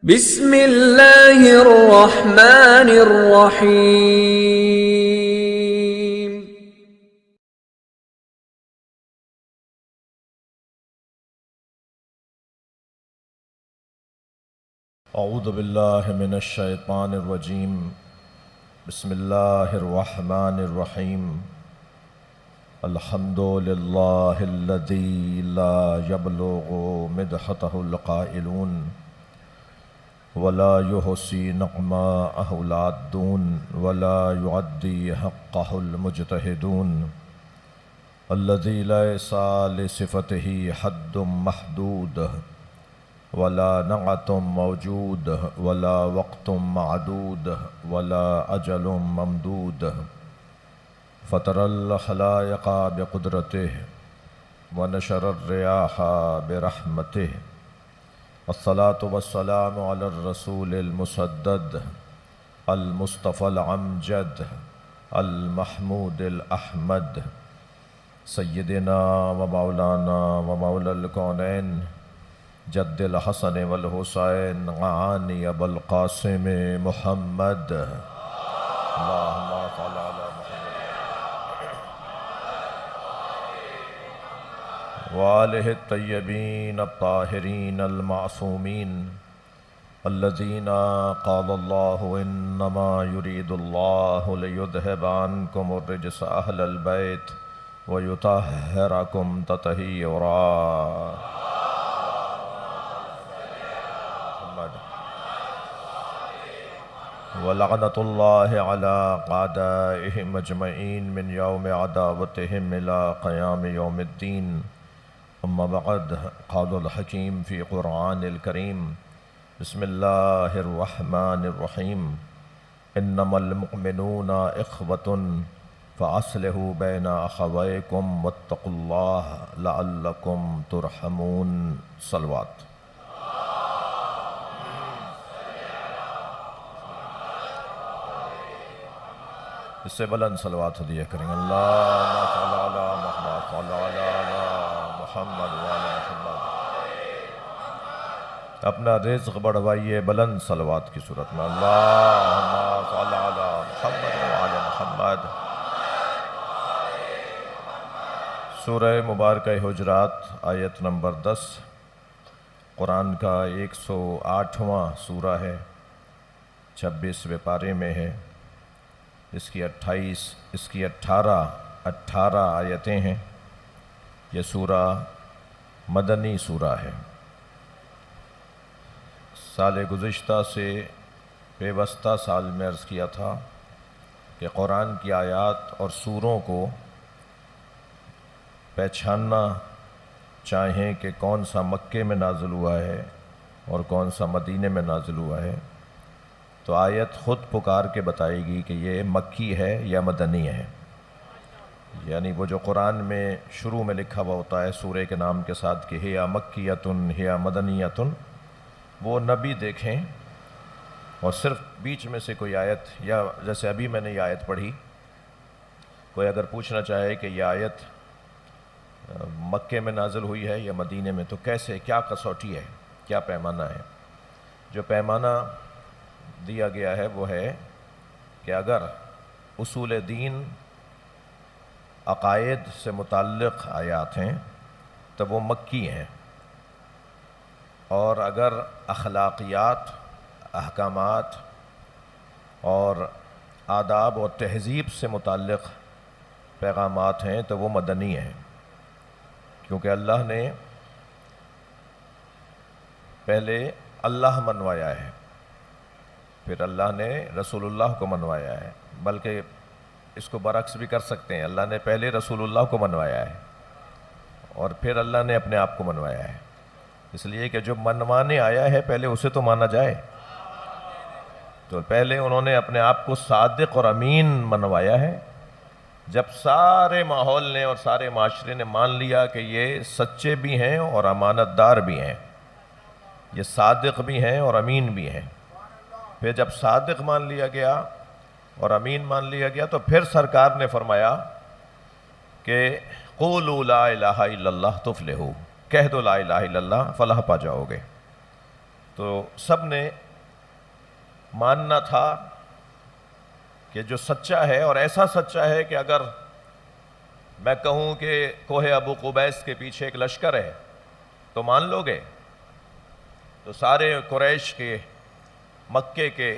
بسم اللہ الرحمن الرحیم۔ اعوذ باللہ من الشیطان الرجیم، بسم اللہ الرحمن الرحیم۔ الحمد للہ الذی لا یبلغ مدحتہ القائلون ولا يحصي نعماءه العادون ولا يعدي حقه المجتهدون الذي ليس لصفته حد محدود ولا نعت موجود ولا وقت معدود ولا أجل ممدود فطر الخلائق بقدرته ونشر الرياح برحمته الصلاة والسلام على الرسول المسدد المصطفى العمجد المحمود الأحمد سيدنا ومولانا ومولى الكونين جد الحسن والحسين عاني أبا القاسم محمد اللهم صل على وآلہ الطیبین الطاہرین المعصومین الذین قال اللہ انما یرید اللہ لیذہب عنکم الرجس اہل البیت ویطہرکم تطہیرا۔ ولعنۃ اللہ علی اعدائہم اجمعین من یوم عداوتہم الی قیام یوم الدین۔ اما بعد، قال الحکیم فی قرآن الکریم، بسم اللہ الرحمن الرحیم۔ انما المؤمنون اخوة فاصلحوا بین اخویکم واتقوا اللہ لعلکم ترحمون۔ صلوات۔ اس سے بلند صلوات دیا کریں۔ اللہم صل علی محمد صل علی محمد وعلی محمد۔ اپنا رزق بڑھوائیے بلند صلوات کی صورت میں۔ اللہم صل علی محمد وعلی محمد۔ سورہ مبارکہ حجرات آیت نمبر 10، قرآن کا 108واں سورہ ہے، 26ویں پارے میں ہے۔ اس کی 18 آیتیں ہیں۔ یہ سورہ مدنی سورہ ہے۔ سال گزشتہ سے پیوستہ سال میں عرض کیا تھا کہ قرآن کی آیات اور سوروں کو پہچاننا چاہیں کہ کون سا مکے میں نازل ہوا ہے اور کون سا مدینے میں نازل ہوا ہے، تو آیت خود پکار کے بتائے گی کہ یہ مکی ہے یا مدنی ہے۔ یعنی وہ جو قرآن میں شروع میں لکھا ہوا ہوتا ہے سورہ کے نام کے ساتھ کہ ہیا مکیۃن ہیا مدنیۃن، وہ نبی دیکھیں اور صرف بیچ میں سے کوئی آیت، یا جیسے ابھی میں نے یہ آیت پڑھی، کوئی اگر پوچھنا چاہے کہ یہ آیت مکے میں نازل ہوئی ہے یا مدینے میں، تو کیسے، کیا کسوٹی ہے، کیا پیمانہ ہے؟ جو پیمانہ دیا گیا ہے وہ ہے کہ اگر اصول دین، عقائد سے متعلق آیات ہیں تو وہ مکی ہیں، اور اگر اخلاقیات، احکامات اور آداب اور تہذیب سے متعلق پیغامات ہیں تو وہ مدنی ہیں، کیونکہ اللہ نے پہلے اللہ منوایا ہے، پھر اللہ نے رسول اللہ کو منوایا ہے، بلکہ اس کو برعکس بھی کر سکتے ہیں، اللہ نے پہلے رسول اللہ کو منوایا ہے اور پھر اللہ نے اپنے آپ کو منوایا ہے، اس لیے کہ جو منوانے آیا ہے پہلے اسے تو مانا جائے۔ تو پہلے انہوں نے اپنے آپ کو صادق اور امین منوایا ہے، جب سارے ماحول نے اور سارے معاشرے نے مان لیا کہ یہ سچے بھی ہیں اور امانت دار بھی ہیں، یہ صادق بھی ہیں اور امین بھی ہیں، پھر جب صادق مان لیا گیا اور امین مان لیا گیا تو پھر سرکار نے فرمایا کہ قولوا لا الہ الا اللہ تفلحوا، کہہ دو لا الہ الا اللہ، فلاح پا جاؤ گے۔ تو سب نے ماننا تھا کہ جو سچا ہے، اور ایسا سچا ہے کہ اگر میں کہوں کہ کوہ ابو قبیس کے پیچھے ایک لشکر ہے تو مان لو گے؟ تو سارے قریش کے، مکے کے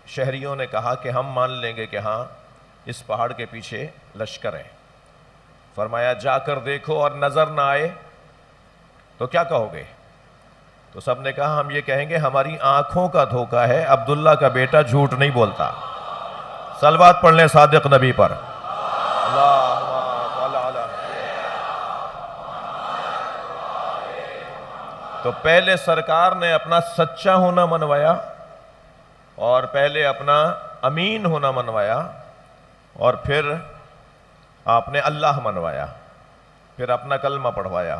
شہریوں نے کہا کہ ہم مان لیں گے کہ ہاں اس پہاڑ کے پیچھے لشکر ہے۔ فرمایا جا کر دیکھو اور نظر نہ آئے تو کیا کہو گے؟ تو سب نے کہا ہم یہ کہیں گے ہماری آنکھوں کا دھوکہ ہے، عبداللہ کا بیٹا جھوٹ نہیں بولتا۔ صلوات پڑھ لیں صادق نبی پر۔ تو پہلے سرکار نے اپنا سچا ہونا منوایا، اور پہلے اپنا امین ہونا منوایا، اور پھر آپ نے اللہ منوایا، پھر اپنا کلمہ پڑھوایا،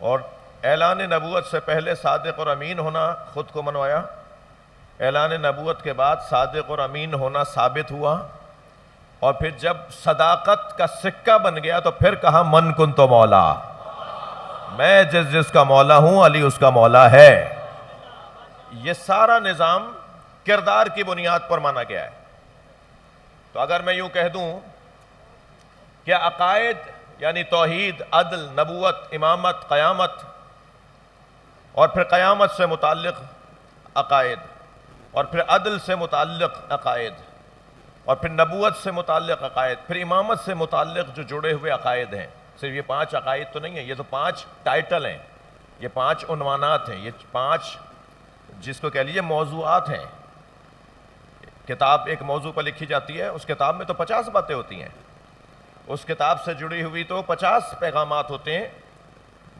اور اعلان نبوت سے پہلے صادق اور امین ہونا خود کو منوایا۔ اعلان نبوت کے بعد صادق اور امین ہونا ثابت ہوا، اور پھر جب صداقت کا سکہ بن گیا تو پھر کہا من کنت مولا، میں جس کا مولا ہوں علی اس کا مولا ہے۔ یہ سارا نظام کردار کی بنیاد پر مانا گیا ہے۔ تو اگر میں یوں کہہ دوں کہ عقائد یعنی توحید، عدل، نبوت، امامت، قیامت، اور پھر قیامت سے متعلق عقائد، اور پھر عدل سے متعلق عقائد، اور پھر نبوت سے متعلق عقائد، پھر امامت سے متعلق جو جڑے ہوئے عقائد ہیں، صرف یہ 5 عقائد تو نہیں ہیں، یہ تو 5 ٹائٹل ہیں، یہ 5 عنوانات ہیں، یہ 5 جس کو کہہ لیجئے موضوعات ہیں۔ کتاب ایک موضوع پر لکھی جاتی ہے، اس کتاب میں تو 50 باتیں ہوتی ہیں، اس کتاب سے جڑی ہوئی تو 50 پیغامات ہوتے ہیں۔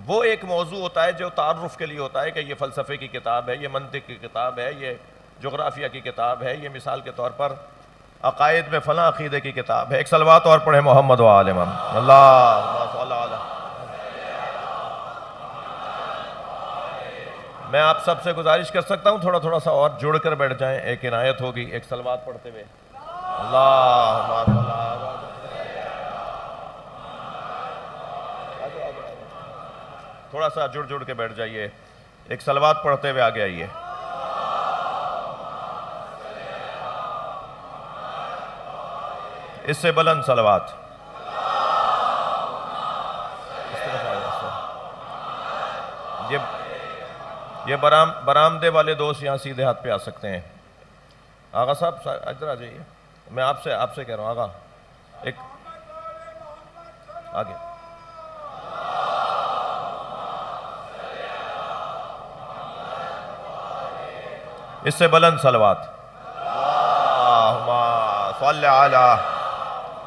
وہ ایک موضوع ہوتا ہے جو تعارف کے لیے ہوتا ہے کہ یہ فلسفے کی کتاب ہے، یہ منطق کی کتاب ہے، یہ جغرافیہ کی کتاب ہے، یہ مثال کے طور پر عقائد میں فلاں عقیدے کی کتاب ہے۔ ایک صلوات اور پڑھیں محمد و آل محمد۔ اللہ صلی اللہ علیہ۔ میں آپ سب سے گزارش کر سکتا ہوں تھوڑا سا اور جڑ کر بیٹھ جائیں، ایک عنایت ہوگی ایک صلوات پڑھتے ہوئے۔ اللہ تھوڑا سا جڑ کے بیٹھ جائیے، ایک صلوات پڑھتے ہوئے آگے آئیے۔ اس سے بلند صلوات۔ یہ برآمدے والے دوست یہاں سیدھے ہاتھ پہ آ سکتے ہیں۔ آغا صاحب ادھر آ جائیے، میں آپ سے کہہ رہا ہوں، آغا ایک آگے۔ اس سے بلند صلوات۔ اللہم صلی علی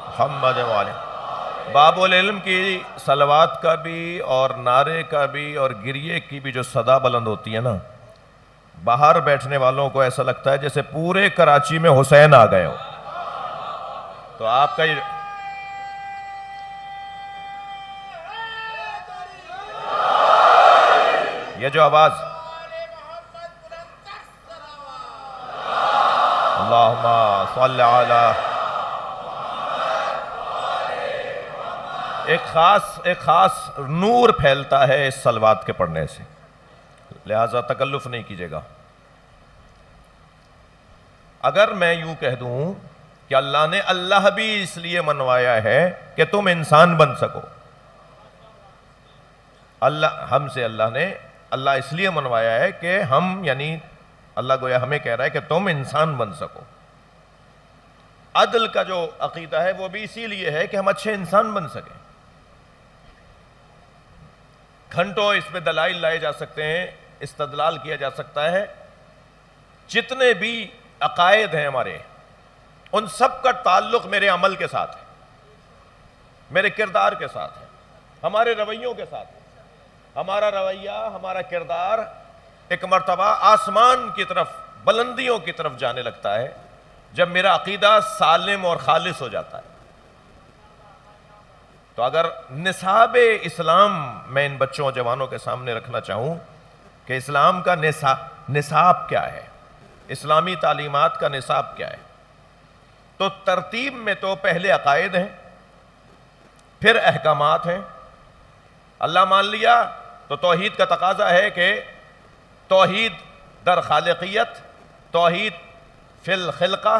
محمد وعلی۔ باب العلم کی صلوات کا بھی اور نعرے کا بھی اور گریے کی بھی جو صدا بلند ہوتی ہے نا، باہر بیٹھنے والوں کو ایسا لگتا ہے جیسے پورے کراچی میں حسین آ گئے ہو۔ تو آپ کا یہ جو آواز اللہم صلی علی، ایک خاص نور پھیلتا ہے اس صلوات کے پڑھنے سے، لہٰذا تکلف نہیں کیجیے گا۔ اگر میں یوں کہہ دوں کہ اللہ نے اللہ بھی اس لیے منوایا ہے کہ تم انسان بن سکو، اللہ اس لیے منوایا ہے کہ ہم، یعنی اللہ گویا ہمیں کہہ رہا ہے کہ تم انسان بن سکو۔ عدل کا جو عقیدہ ہے وہ بھی اسی لیے ہے کہ ہم اچھے انسان بن سکیں۔ گھنٹوں اس پہ دلائل لائے جا سکتے ہیں، استدلال کیا جا سکتا ہے۔ جتنے بھی عقائد ہیں ہمارے، ان سب کا تعلق میرے عمل کے ساتھ ہے، میرے کردار کے ساتھ ہے، ہمارے رویوں کے ساتھ ہے۔ ہمارا رویہ، ہمارا کردار ایک مرتبہ آسمان کی طرف، بلندیوں کی طرف جانے لگتا ہے جب میرا عقیدہ سالم اور خالص ہو جاتا ہے۔ تو اگر نصاب اسلام میں ان بچوں اور جوانوں کے سامنے رکھنا چاہوں کہ اسلام کا نصاب کیا ہے، اسلامی تعلیمات کا نصاب کیا ہے، تو ترتیب میں تو پہلے عقائد ہیں، پھر احکامات ہیں۔ اللہ مان لیا تو توحید کا تقاضا ہے کہ توحید در خالقیت، توحید فی الخلقہ،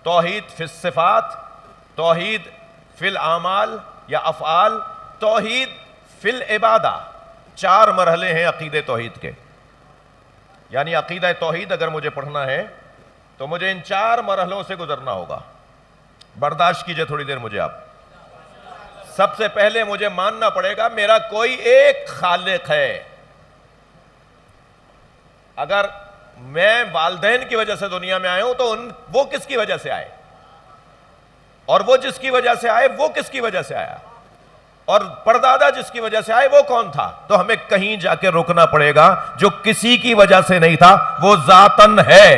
توحید فی الصفات، توحید فی الاعمال یا افعال، توحید فی العبادہ۔ 4 مرحلے ہیں عقیدہ توحید کے، یعنی عقیدہ توحید اگر مجھے پڑھنا ہے تو مجھے ان 4 مرحلوں سے گزرنا ہوگا۔ برداشت کیجئے تھوڑی دیر مجھے آپ۔ سب سے پہلے مجھے ماننا پڑے گا میرا کوئی ایک خالق ہے۔ اگر میں والدین کی وجہ سے دنیا میں آیا ہوں تو وہ کس کی وجہ سے آئے، اور وہ جس کی وجہ سے آئے وہ کس کی وجہ سے آیا، اور پردادا جس کی وجہ سے آئے وہ کون تھا؟ تو ہمیں کہیں جا کے رکنا پڑے گا، جو کسی کی وجہ سے نہیں تھا وہ ذاتاً ہے۔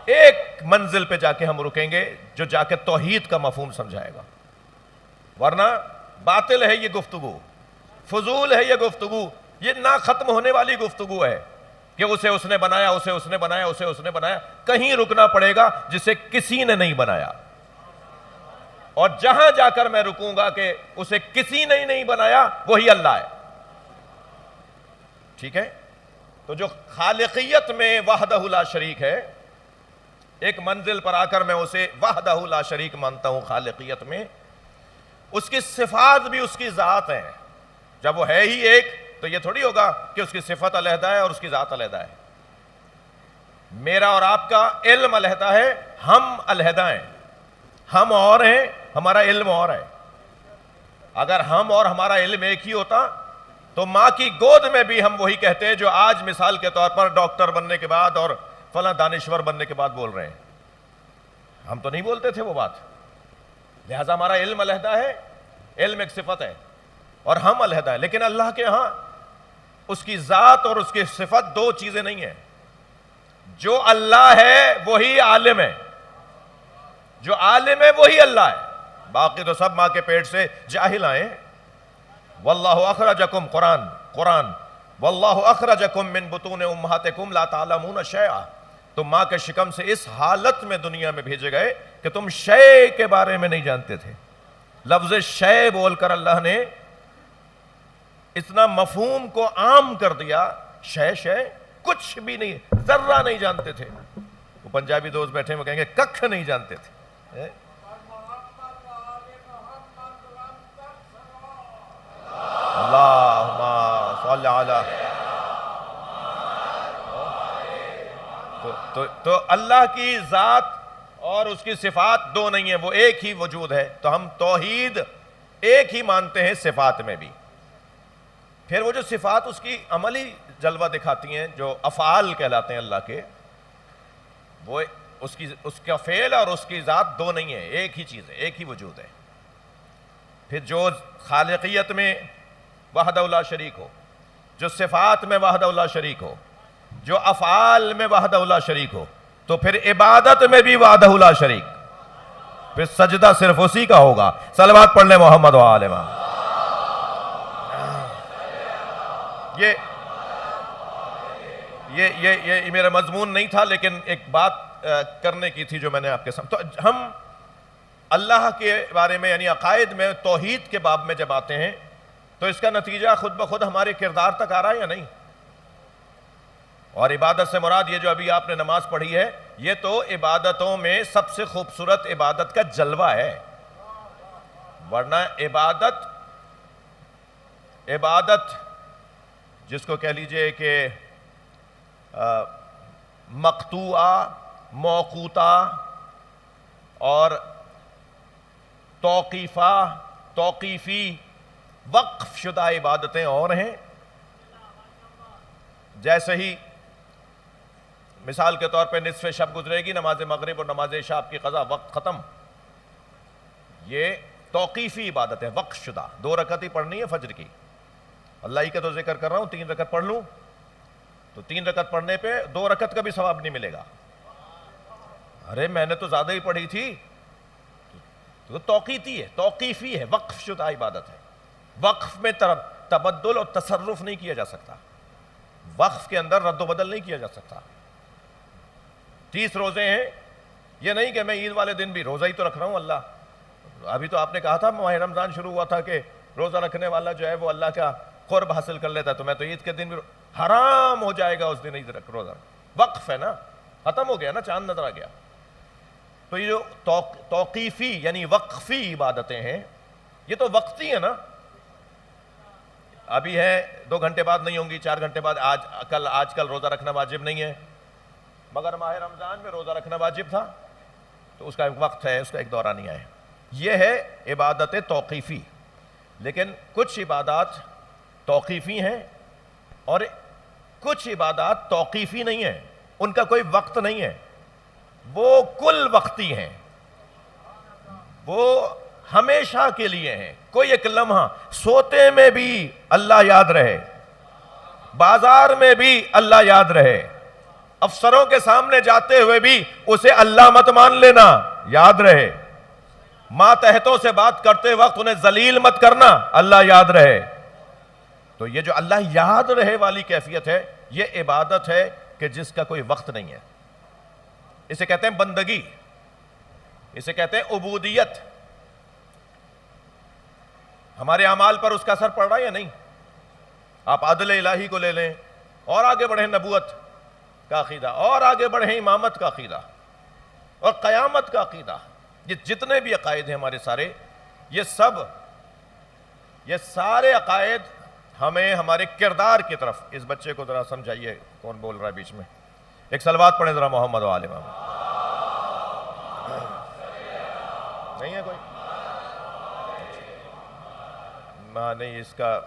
ایک منزل پہ جا کے ہم رکیں گے جو جا کے توحید کا مفہوم سمجھائے گا، ورنہ باطل ہے یہ گفتگو، فضول ہے یہ گفتگو، یہ نہ ختم ہونے والی گفتگو ہے کہ اسے اس نے بنایا، اسے اس نے بنایا، اسے اس نے بنایا۔ کہیں رکنا پڑے گا جسے کسی نے نہیں بنایا، اور جہاں جا کر میں رکوں گا کہ اسے کسی نے نہیں بنایا وہی اللہ ہے۔ ٹھیک ہے؟ تو جو خالقیت میں وحدہ لا شریک ہے، ایک منزل پر آ کر میں اسے وحدہ لا شریک مانتا ہوں خالقیت میں، اس کی صفات بھی اس کی ذات ہیں۔ جب وہ ہے ہی ایک تو یہ تھوڑی ہوگا کہ اس کی صفت علیحدہ ہے اور اس کی ذات علیحدہ ہے۔ میرا اور آپ کا علم علیحدہ ہے، ہم علیحدہ ہیں، ہم اور ہیں، ہمارا علم اور ہے۔ اگر ہم اور ہمارا علم ایک ہی ہوتا تو ماں کی گود میں بھی ہم وہی کہتے جو آج مثال کے طور پر ڈاکٹر بننے کے بعد اور فلاں دانشور بننے کے بعد بول رہے ہیں۔ ہم تو نہیں بولتے تھے وہ بات۔ لہذا ہمارا علم علیحدہ ہے، علم ایک صفت ہے، اور ہم علیحدہ ہیں۔ لیکن اللہ کے ہاں اس کی ذات اور اس کی صفت 2 چیزیں نہیں ہیں۔ جو اللہ ہے وہی عالم ہے، جو عالم ہے وہی اللہ ہے، باقی تو سب ماں کے پیٹ سے جاہل آئے۔ واللہ اخرجکم، قرآن واللہ اخرجکم من بطون امہاتکم لا تعلمون شیئا، تم ماں کے شکم سے اس حالت میں دنیا میں بھیجے گئے کہ تم شے کے بارے میں نہیں جانتے تھے۔ لفظ شے بول کر اللہ نے اتنا مفہوم کو عام کر دیا، شے کچھ بھی نہیں، ذرہ نہیں جانتے تھے۔ وہ پنجابی دوست بیٹھے میں کہیں گے ککھ نہیں جانتے تھے۔ اللہم صلی علی، تو اللہ کی ذات اور اس کی صفات 2 نہیں ہیں، وہ ایک ہی وجود ہے۔ تو ہم توحید ایک ہی مانتے ہیں صفات میں بھی۔ پھر وہ جو صفات اس کی عملی جلوہ دکھاتی ہیں، جو افعال کہلاتے ہیں اللہ کے، وہ اس کا فعل اور اس کی ذات 2 نہیں ہے، ایک ہی چیز ہے، ایک ہی وجود ہے۔ پھر جو خالقیت میں وحدہ لا شریک ہو، جو صفات میں وحدہ لا شریک ہو، جو افعال میں وحدہ لا شریک ہو، تو پھر عبادت میں بھی وحدہ لا شریک، پھر سجدہ صرف اسی کا ہوگا۔ صلوات پڑھ لیں محمد و آل محمد۔ یہ میرا مضمون نہیں تھا، لیکن ایک بات کرنے کی تھی جو میں نے آپ کے سامنے۔ تو ہم اللہ کے بارے میں یعنی عقائد میں توحید کے باب میں جب آتے ہیں تو اس کا نتیجہ خود بخود ہمارے کردار تک آ رہا ہے یا نہیں؟ اور عبادت سے مراد یہ جو ابھی آپ نے نماز پڑھی ہے، یہ تو عبادتوں میں سب سے خوبصورت عبادت کا جلوہ ہے، ورنہ عبادت جس کو کہہ لیجئے کہ مقطوعہ، موقوتہ اور توقیفی وقف شدہ عبادتیں اور ہیں۔ جیسے ہی مثال کے طور پہ نصف شب گزرے گی، نماز مغرب اور نماز عشاء کی قضا، وقت ختم، یہ توقیفی عبادت ہے، وقف شدہ۔ 2 رکعت ہی پڑھنی ہے فجر کی، اللہ ہی کا تو ذکر کر رہا ہوں، 3 رکعت پڑھ لوں تو 3 رکعت پڑھنے پہ 2 رکعت کا بھی ثواب نہیں ملے گا۔ ارے میں نے تو زیادہ ہی پڑھی تھی، تو توقیتی ہے، توقیفی ہے، وقف شدہ عبادت ہے۔ وقف میں تبدل اور تصرف نہیں کیا جا سکتا، وقف کے اندر رد و بدل نہیں کیا جا سکتا۔ 30 روزے ہیں، یہ نہیں کہ میں عید والے دن بھی روزہ ہی تو رکھ رہا ہوں اللہ۔ ابھی تو آپ نے کہا تھا ماہ رمضان شروع ہوا تھا کہ روزہ رکھنے والا جو ہے وہ اللہ کا قرب حاصل کر لیتا ہے، تو میں تو عید کے دن بھی حرام ہو جائے گا اس دن روزہ. وقف ہے نا, ختم ہو گیا نا, چاند نظر آ گیا. تو یہ جو توقیفی یعنی وقفی عبادتیں ہیں یہ تو وقتی ہیں نا. ابھی ہے 2 گھنٹے بعد نہیں ہوں گی, 4 گھنٹے بعد. آج کل روزہ رکھنا واجب نہیں ہے, مگر ماہ رمضان میں روزہ رکھنا واجب تھا, تو اس کا ایک وقت ہے, اس کا ایک دورانیہ ہے. یہ ہے عبادت توقیفی. لیکن کچھ عبادات توقیفی ہیں اور کچھ عبادات توقیفی نہیں ہیں, ان کا کوئی وقت نہیں ہے, وہ کل وقتی ہیں, وہ ہمیشہ کے لیے ہیں. کوئی ایک لمحہ, سوتے میں بھی اللہ یاد رہے, بازار میں بھی اللہ یاد رہے, افسروں کے سامنے جاتے ہوئے بھی اسے اللہ مت مان لینا, یاد رہے, ماتحتوں سے بات کرتے وقت انہیں ذلیل مت کرنا, اللہ یاد رہے. تو یہ جو اللہ یاد رہے والی کیفیت ہے, یہ عبادت ہے کہ جس کا کوئی وقت نہیں ہے. اسے کہتے ہیں بندگی, اسے کہتے ہیں عبودیت. ہمارے اعمال پر اس کا اثر پڑ رہا ہے یا نہیں؟ آپ عدل الہی کو لے لیں, اور آگے بڑھیں نبوت کا عقیدہ, اور آگے بڑھیں امامت کا عقیدہ اور قیامت کا عقیدہ. یہ جتنے بھی عقائد ہیں ہمارے سارے, یہ سارے عقائد ہمیں ہمارے کردار کی طرف. اس بچے کو ذرا سمجھائیے کون بول رہا ہے بیچ میں. ایک صلوات پڑھیں ذرا محمد و آل محمد. نہیں ہے کوئی؟ نہیں, اس کا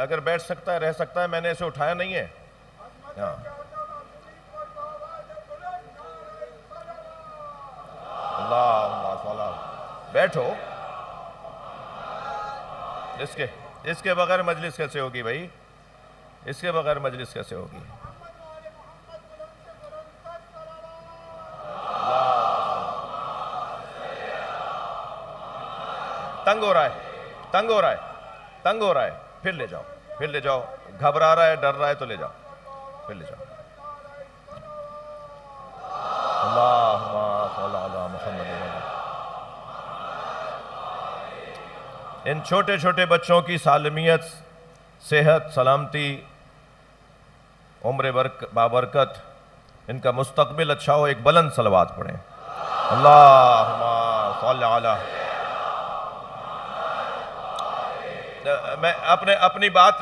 اگر بیٹھ سکتا ہے رہ سکتا ہے, میں نے اسے اٹھایا نہیں ہے. ہاں, اللہ بیٹھو. اس کے بغیر مجلس کیسے ہوگی بھائی؟ اس کے بغیر مجلس کیسے ہوگی؟ تنگ ہو رہا ہے, پھر لے جاؤ. گھبرا رہا ہے, ڈر رہا ہے تو لے جاؤ, پھر لے جاؤ. اللہم صلی علی محمد. ان چھوٹے چھوٹے بچوں کی سالمیت, صحت, سلامتی, عمر بابرکت, ان کا مستقبل اچھا ہو. ایک بلند صلوات پڑھیں. اللہم صلی علی.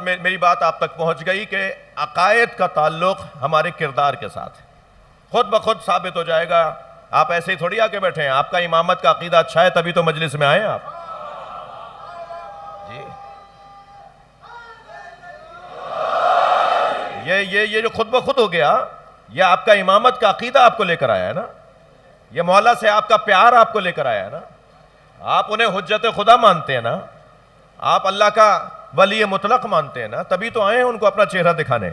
میں میری بات آپ تک پہنچ گئی کہ عقائد کا تعلق ہمارے کردار کے ساتھ ہے. خود بخود ثابت ہو جائے گا. آپ ایسے ہی تھوڑی آ کے بیٹھے ہیں. آپ کا امامت کا عقیدہ اچھا ہے تبھی تو مجلس میں آئے آپ. جی, یہ جو خود بخود ہو گیا, یہ آپ کا امامت کا عقیدہ آپ کو لے کر آیا ہے نا. یہ مولا سے آپ کا پیار آپ کو لے کر آیا ہے نا. آپ انہیں حجت خدا مانتے ہیں نا, آپ اللہ کا ولی مطلق مانتے ہیں نا, تبھی تو آئے ہیں ان کو اپنا چہرہ دکھانے.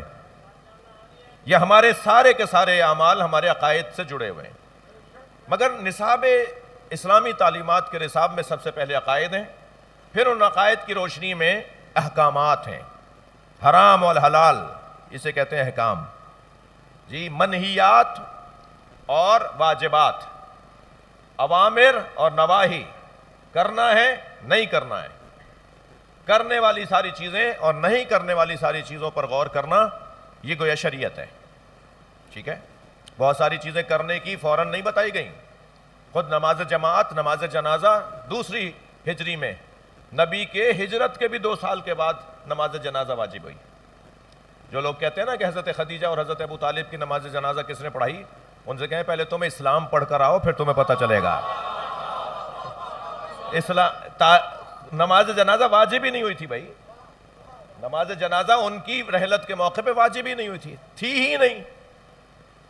یہ ہمارے سارے کے سارے اعمال ہمارے عقائد سے جڑے ہوئے ہیں. مگر نصاب اسلامی تعلیمات کے نصاب میں سب سے پہلے عقائد ہیں, پھر ان عقائد کی روشنی میں احکامات ہیں. حرام اور حلال, اسے کہتے ہیں احکام. جی, منہیات اور واجبات, اوامر اور نواہی, کرنا ہے نہیں کرنا ہے, کرنے والی ساری چیزیں اور نہیں کرنے والی ساری چیزوں پر غور کرنا, یہ گویا شریعت ہے. ٹھیک ہے, بہت ساری چیزیں کرنے کی فوراً نہیں بتائی گئیں. خود نماز جماعت, نماز جنازہ 2 ہجری میں, نبی کے ہجرت کے بھی 2 سال کے بعد نماز جنازہ واجب ہوئی. جو لوگ کہتے ہیں نا کہ حضرت خدیجہ اور حضرت ابو طالب کی نماز جنازہ کس نے پڑھائی, ان سے کہیں پہلے تمہیں اسلام پڑھ کر آؤ, پھر تمہیں پتہ چلے گا. نماز جنازہ واجب ہی نہیں ہوئی تھی بھائی. نماز جنازہ ان کی رحلت کے موقع پہ واجب ہی نہیں ہوئی تھی ہی نہیں.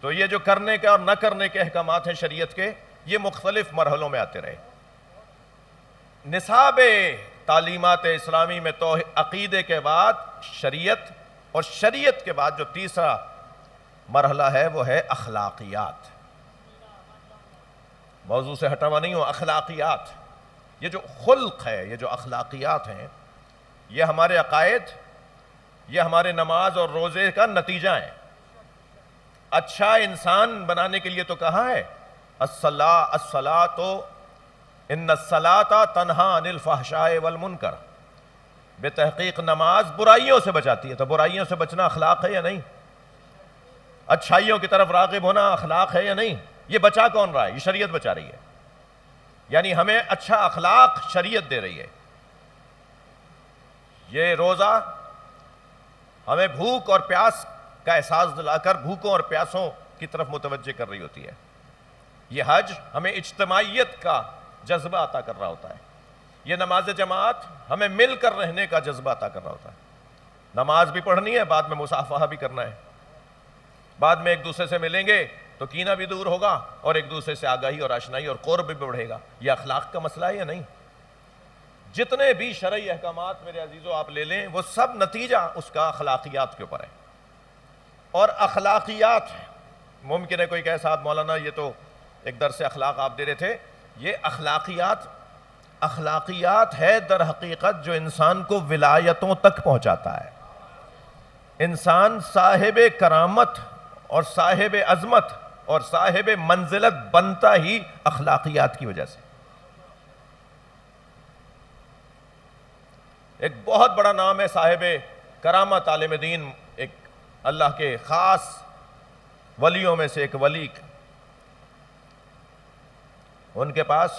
تو یہ جو کرنے کے اور نہ کرنے کے احکامات ہیں شریعت کے, یہ مختلف مرحلوں میں آتے رہے. نصاب تعلیمات اسلامی میں تو عقیدے کے بعد شریعت, اور شریعت کے بعد جو تیسرا مرحلہ ہے وہ ہے اخلاقیات. موضوع سے ہٹا ہوا نہیں ہو, اخلاقیات. یہ جو خلق ہے, یہ جو اخلاقیات ہیں, یہ ہمارے عقائد, یہ ہمارے نماز اور روزے کا نتیجہ ہیں. اچھا انسان بنانے کے لیے تو کہا ہے الصلاۃ ان الصلاۃ تنہا عن الفحشاء والمنکر. بے تحقیق نماز برائیوں سے بچاتی ہے. تو برائیوں سے بچنا اخلاق ہے یا نہیں؟ اچھائیوں کی طرف راغب ہونا اخلاق ہے یا نہیں؟ یہ بچا کون رہا ہے؟ یہ شریعت بچا رہی ہے. یعنی ہمیں اچھا اخلاق شریعت دے رہی ہے. یہ روزہ ہمیں بھوک اور پیاس کا احساس دلا کر بھوکوں اور پیاسوں کی طرف متوجہ کر رہی ہوتی ہے. یہ حج ہمیں اجتماعیت کا جذبہ عطا کر رہا ہوتا ہے. یہ نماز جماعت ہمیں مل کر رہنے کا جذبہ عطا کر رہا ہوتا ہے. نماز بھی پڑھنی ہے، بعد میں مصافحہ بھی کرنا ہے. بعد میں ایک دوسرے سے ملیں گے تو کینہ بھی دور ہوگا اور ایک دوسرے سے آگاہی اور آشنائی اور قرب بھی بڑھے گا. یہ اخلاق کا مسئلہ ہے یا نہیں؟ جتنے بھی شرعی احکامات میرے عزیزو آپ لے لیں، وہ سب نتیجہ اس کا اخلاقیات کے اوپر ہے. اور اخلاقیات، ممکن ہے کوئی کہے صاحب مولانا یہ تو ایک درس اخلاق آپ دے رہے تھے. یہ اخلاقیات ہے در حقیقت جو انسان کو ولایتوں تک پہنچاتا ہے. انسان صاحب کرامت اور صاحب عظمت اور صاحب منزلت بنتا ہی اخلاقیات کی وجہ سے. ایک بہت بڑا نام ہے صاحب کرامت عالم دین، ایک اللہ کے خاص ولیوں میں سے ایک ولی. ان کے پاس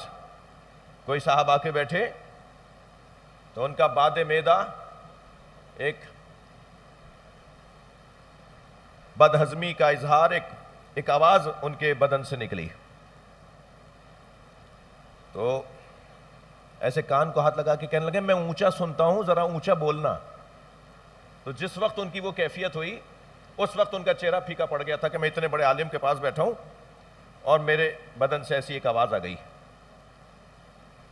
کوئی صاحب آ کے بیٹھے تو ان کا باد معدہ ایک بدہضمی کا اظہار، ایک آواز ان کے بدن سے نکلی. تو ایسے کان کو ہاتھ لگا کے کہنے لگے میں اونچا سنتا ہوں، ذرا اونچا بولنا. تو جس وقت ان کی وہ کیفیت ہوئی اس وقت ان کا چہرہ پھیکا پڑ گیا تھا کہ میں اتنے بڑے عالم کے پاس بیٹھا ہوں اور میرے بدن سے ایسی ایک آواز آ گئی.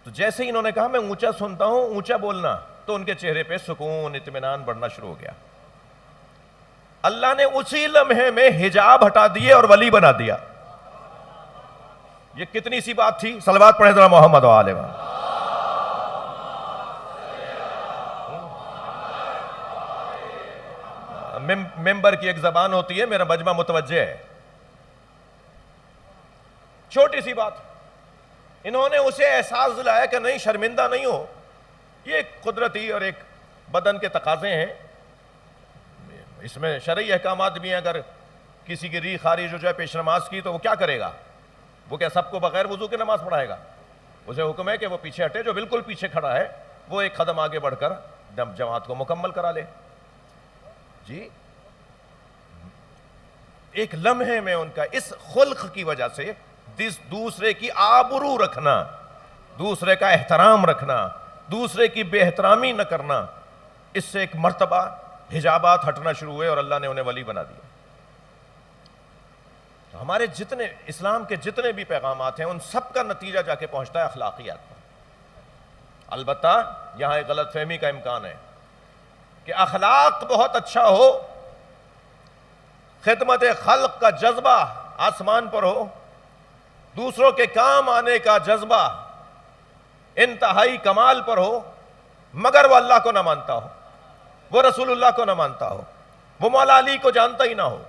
تو جیسے ہی انہوں نے کہا میں اونچا سنتا ہوں، اونچا بولنا، تو ان کے چہرے پہ سکون، اطمینان بڑھنا شروع ہو گیا. اللہ نے اسی لمحے میں حجاب ہٹا دیے اور ولی بنا دیا. یہ کتنی سی بات تھی؟ صلوات پڑھیں ذرا محمد و آلہ محمد. ممبر کی ایک زبان ہوتی ہے، میرا مجمع متوجہ ہے. چھوٹی سی بات، انہوں نے اسے احساس دلایا کہ نہیں، شرمندہ نہیں ہو. یہ ایک قدرتی اور ایک بدن کے تقاضے ہیں. اس میں شرعی احکامات بھی ہیں. اگر کسی کی ریح خارج ہو جائے پیش نماز کی تو وہ کیا کرے گا؟ وہ کیا سب کو بغیر وضو کے نماز پڑھائے گا؟ اسے حکم ہے کہ وہ پیچھے ہٹے. جو بالکل پیچھے کھڑا ہے وہ ایک قدم آگے بڑھ کر جماعت کو مکمل کرا لے. جی ایک لمحے میں ان کا اس خلق کی وجہ سے دوسرے کی آبرو رکھنا، دوسرے کا احترام رکھنا، دوسرے کی بے احترامی نہ کرنا، اس سے ایک مرتبہ حجابات ہٹنا شروع ہوئے اور اللہ نے انہیں ولی بنا دیا. ہمارے جتنے اسلام کے جتنے بھی پیغامات ہیں ان سب کا نتیجہ جا کے پہنچتا ہے اخلاقیات پر. البتہ یہاں ایک غلط فہمی کا امکان ہے کہ اخلاق بہت اچھا ہو، خدمت خلق کا جذبہ آسمان پر ہو، دوسروں کے کام آنے کا جذبہ انتہائی کمال پر ہو، مگر وہ اللہ کو نہ مانتا ہو، وہ رسول اللہ کو نہ مانتا ہو، وہ مولا علی کو جانتا ہی نہ ہو،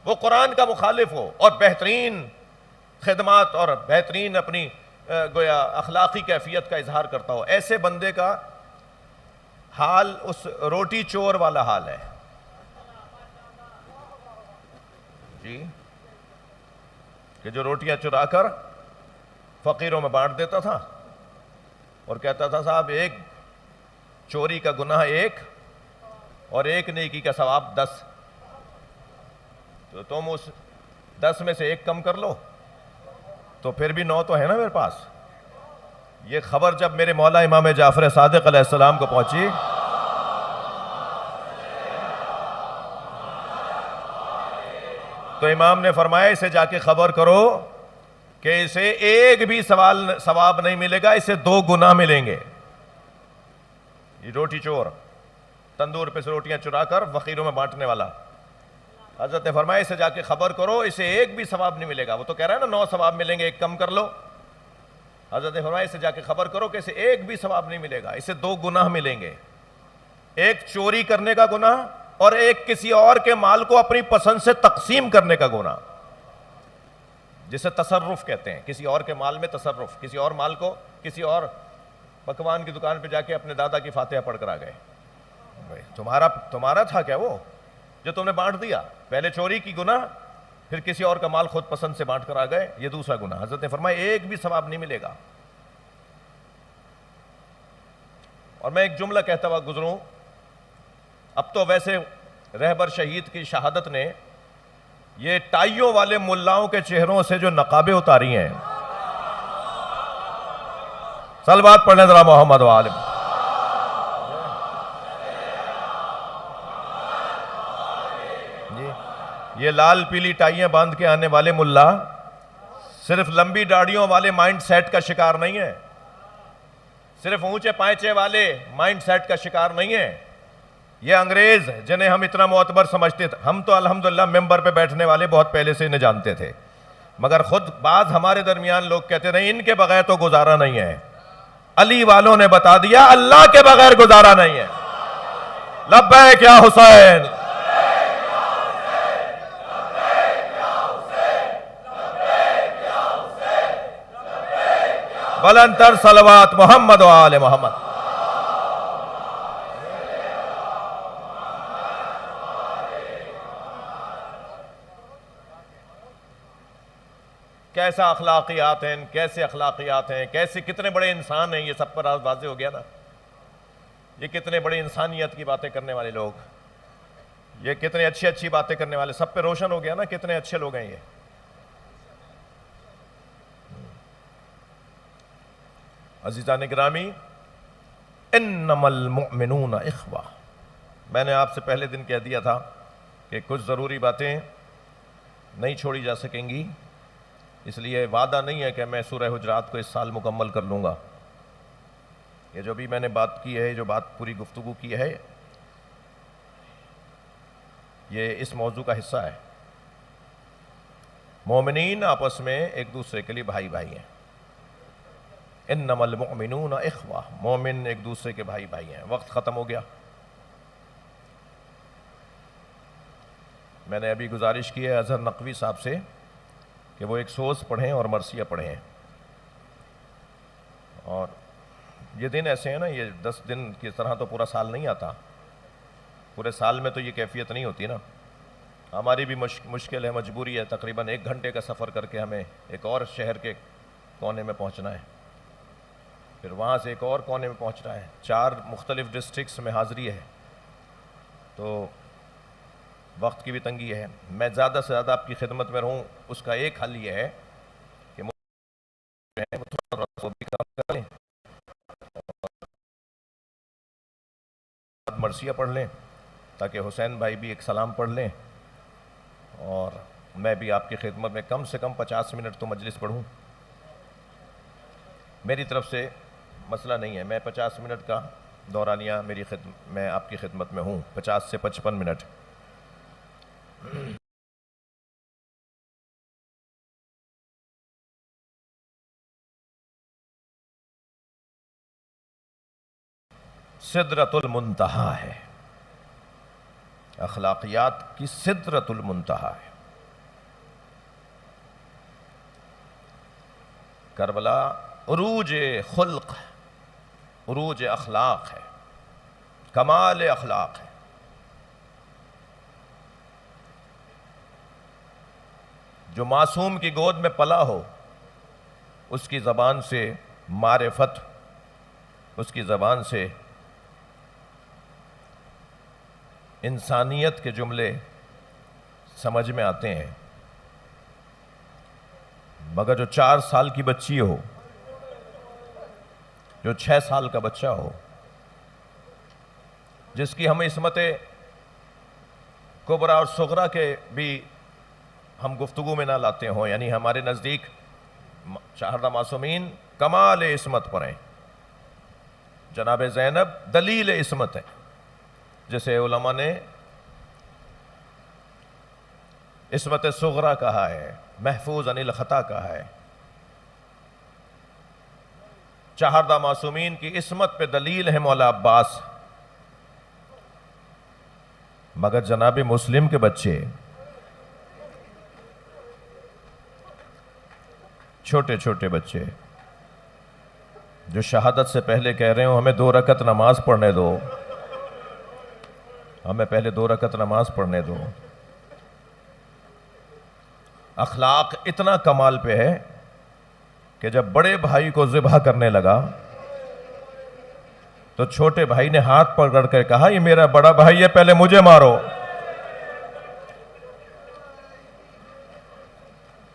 وہ قرآن کا مخالف ہو اور بہترین خدمات اور بہترین اپنی گویا اخلاقی کیفیت کا اظہار کرتا ہو. ایسے بندے کا حال اس روٹی چور والا حال ہے. جی کہ جو روٹیاں چرا کر فقیروں میں بانٹ دیتا تھا اور کہتا تھا صاحب ایک چوری کا گناہ 1 اور 1 نیکی کا ثواب 10، تو تم اس 10 میں سے 1 کم کر لو تو پھر بھی 9 تو ہے نا میرے پاس. یہ خبر جب میرے مولا امام جعفر صادق علیہ السلام کو پہنچی تو امام نے فرمایا اسے جا کے خبر کرو کہ اسے 1 بھی ثواب نہیں ملے گا، اسے 2 گناہ ملیں گے. یہ روٹی چور، تندور پہ سے روٹیاں چرا کر فقیروں میں بانٹنے والا، حضرت نے فرمایا اسے جا کے خبر کرو اسے 1 بھی ثواب نہیں ملے گا. وہ تو کہہ رہا ہے نا 9 ثواب ملیں گے، 1 کم کر لو. حضرت نے فرمایا اسے جا کے خبر کرو کہ اسے 1 بھی ثواب نہیں ملے گا، اسے 2 گناہ ملیں گے. 1 چوری کرنے کا گناہ اور 1 کسی اور کے مال کو اپنی پسند سے تقسیم کرنے کا گناہ، جسے تصرف کہتے ہیں. کسی اور کے مال میں تصرف، کسی اور مال کو، کسی اور پکوان کی دکان پہ جا کے اپنے دادا کی فاتحہ پڑھ کر آ گئے. تمہارا تھا کیا وہ جو تم نے بانٹ دیا؟ پہلے چوری کی گناہ، پھر کسی اور کا مال خود پسند سے بانٹ کر آ گئے، یہ دوسرا گناہ۔ حضرت نے فرمایا ایک بھی ثواب نہیں ملے گا۔ اور میں ایک جملہ کہتا ہوا گزروں، اب تو ویسے رہبر شہید کی شہادت نے یہ ٹائیوں والے ملاؤں کے چہروں سے جو نقابیں اتاری ہیں، صلوات پڑھنے ذرا محمد و آل محمد۔ یہ لال پیلی ٹائیاں باندھ کے آنے والے ملا صرف لمبی داڑھیوں والے مائنڈ سیٹ کا شکار نہیں ہے، صرف اونچے پائچے والے مائنڈ سیٹ کا شکار نہیں ہے۔ یہ انگریز جنہیں ہم اتنا معتبر سمجھتے تھے، ہم تو الحمدللہ ممبر پہ بیٹھنے والے بہت پہلے سے انہیں جانتے تھے، مگر خود بعض ہمارے درمیان لوگ کہتے نہیں ان کے بغیر تو گزارا نہیں ہے۔ علی والوں نے بتا دیا اللہ کے بغیر گزارا نہیں ہے۔ لبیک یا حسین، بلند تر صلوات محمد و آل محمد۔ کیسا اخلاقیات ہیں، کیسے اخلاقیات ہیں، کیسے کتنے بڑے انسان ہیں، یہ سب پر آج واضح ہو گیا نا۔ یہ کتنے بڑے انسانیت کی باتیں کرنے والے لوگ، یہ کتنے اچھی اچھی باتیں کرنے والے، سب پہ روشن ہو گیا نا کتنے اچھے لوگ ہیں یہ۔ عزیزان گرامی، انما المؤمنون اخوہ، میں نے آپ سے پہلے دن کہہ دیا تھا کہ کچھ ضروری باتیں نہیں چھوڑی جا سکیں گی، اس لیے وعدہ نہیں ہے کہ میں سورہ حجرات کو اس سال مکمل کر لوں گا۔ یہ جو بھی میں نے بات کی ہے، جو بات پوری گفتگو کی ہے، یہ اس موضوع کا حصہ ہے۔ مومنین آپس میں ایک دوسرے کے لیے بھائی بھائی ہیں۔ انما المؤمنون اخوہ، مومن ایک دوسرے کے بھائی بھائی ہیں۔ وقت ختم ہو گیا۔ میں نے ابھی گزارش کی ہے اظہر نقوی صاحب سے کہ وہ ایک سوز پڑھیں اور مرثیہ پڑھیں، اور یہ دن ایسے ہیں نا، یہ 10 دن کی طرح تو پورا سال نہیں آتا، پورے سال میں تو یہ کیفیت نہیں ہوتی نا۔ ہماری بھی مشکل ہے، مجبوری ہے، تقریباً 1 گھنٹے کا سفر کر کے ہمیں ایک اور شہر کے کونے میں پہنچنا ہے، پھر وہاں سے ایک اور کونے میں پہنچنا ہے، 4 مختلف ڈسٹرکٹس میں حاضری ہے، تو وقت کی بھی تنگی ہے۔ میں زیادہ سے زیادہ آپ کی خدمت میں رہوں، اس کا ایک حل یہ ہے کہ تھوڑا وہ بھی کام کر لیں، مرثیہ پڑھ لیں تاکہ حسین بھائی بھی ایک سلام پڑھ لیں، اور میں بھی آپ کی خدمت میں کم سے کم 50 منٹ تو مجلس پڑھوں۔ میری طرف سے مسئلہ نہیں ہے، میں 50 منٹ کا دورانیہ میں آپ کی خدمت میں ہوں، 50 سے 55 منٹ۔ سدرۃ المنتہا ہے، اخلاقیات کی سدرۃ المنتہا ہے۔ کربلا عروج خلق، عروج اخلاق ہے، کمال اخلاق ہے۔ جو معصوم کی گود میں پلا ہو، اس کی زبان سے معرفت، اس کی زبان سے انسانیت کے جملے سمجھ میں آتے ہیں، مگر جو 4 سال کی بچی ہو، جو 6 سال کا بچہ ہو، جس کی ہم عصمت کبریٰ اور صغریٰ کے بھی ہم گفتگو میں نہ لاتے ہوں، یعنی ہمارے نزدیک 4 معصومین کمال عصمت پر ہیں۔ جناب زینب دلیل عصمت ہے، جسے علماء نے عصمت صغریٰ کہا ہے، محفوظ عن الخطا کہا ہے۔ 4 معصومین کی عصمت پہ دلیل ہے مولا عباس، مگر جناب مسلم کے بچے، چھوٹے چھوٹے بچے جو شہادت سے پہلے کہہ رہے ہوں ہمیں 2 رکعت نماز پڑھنے دو، ہمیں پہلے 2 رکعت نماز پڑھنے دو. اخلاق اتنا کمال پہ ہے کہ جب بڑے بھائی کو ذبح کرنے لگا تو چھوٹے بھائی نے ہاتھ پکڑ کر کہا یہ میرا بڑا بھائی ہے، پہلے مجھے مارو.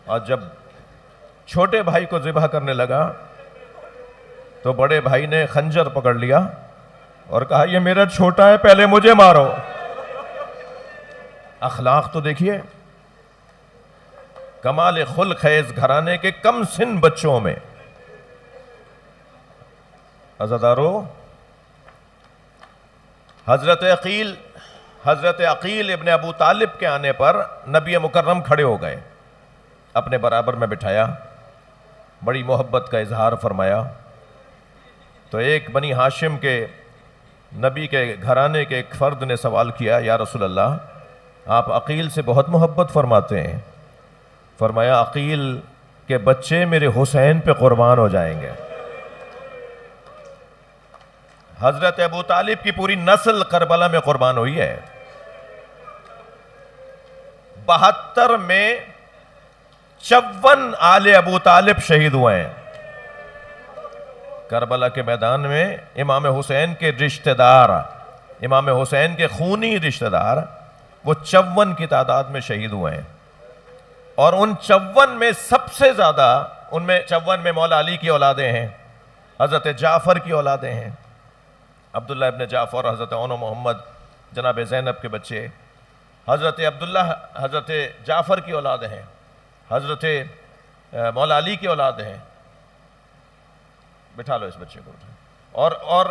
اور جب چھوٹے بھائی کو ذبح کرنے لگا تو بڑے بھائی نے خنجر پکڑ لیا اور کہا یہ میرا چھوٹا ہے، پہلے مجھے مارو. اخلاق تو دیکھیے، کمال خلق ہے اس گھرانے کے کم سن بچوں میں. عزادارو، حضرت عقیل ابن ابو طالب کے آنے پر نبی مکرم کھڑے ہو گئے، اپنے برابر میں بٹھایا، بڑی محبت کا اظہار فرمایا. تو ایک بنی ہاشم کے نبی کے گھرانے کے ایک فرد نے سوال کیا، یا رسول اللہ آپ عقیل سے بہت محبت فرماتے ہیں. فرمایا عقیل کے بچے میرے حسین پہ قربان ہو جائیں گے. حضرت ابو طالب کی پوری نسل کربلا میں قربان ہوئی ہے. 72 میں 54 آل ابو طالب شہید ہوئے ہیں. کربلا کے میدان میں امام حسین کے رشتہ دار، امام حسین کے خونی رشتہ دار، وہ 54 کی تعداد میں شہید ہوئے ہیں. اور ان 54 میں سب سے زیادہ، ان میں 54 میں مولا علی کی اولادیں ہیں، حضرت جعفر کی اولادیں ہیں، عبداللہ ابن جعفر، حضرت عون و محمد، جناب زینب کے بچے، حضرت عبداللہ، حضرت جعفر کی اولادیں ہیں، حضرت مولا علی کی اولادیں ہیں. بٹھا لو اس بچے کو. اور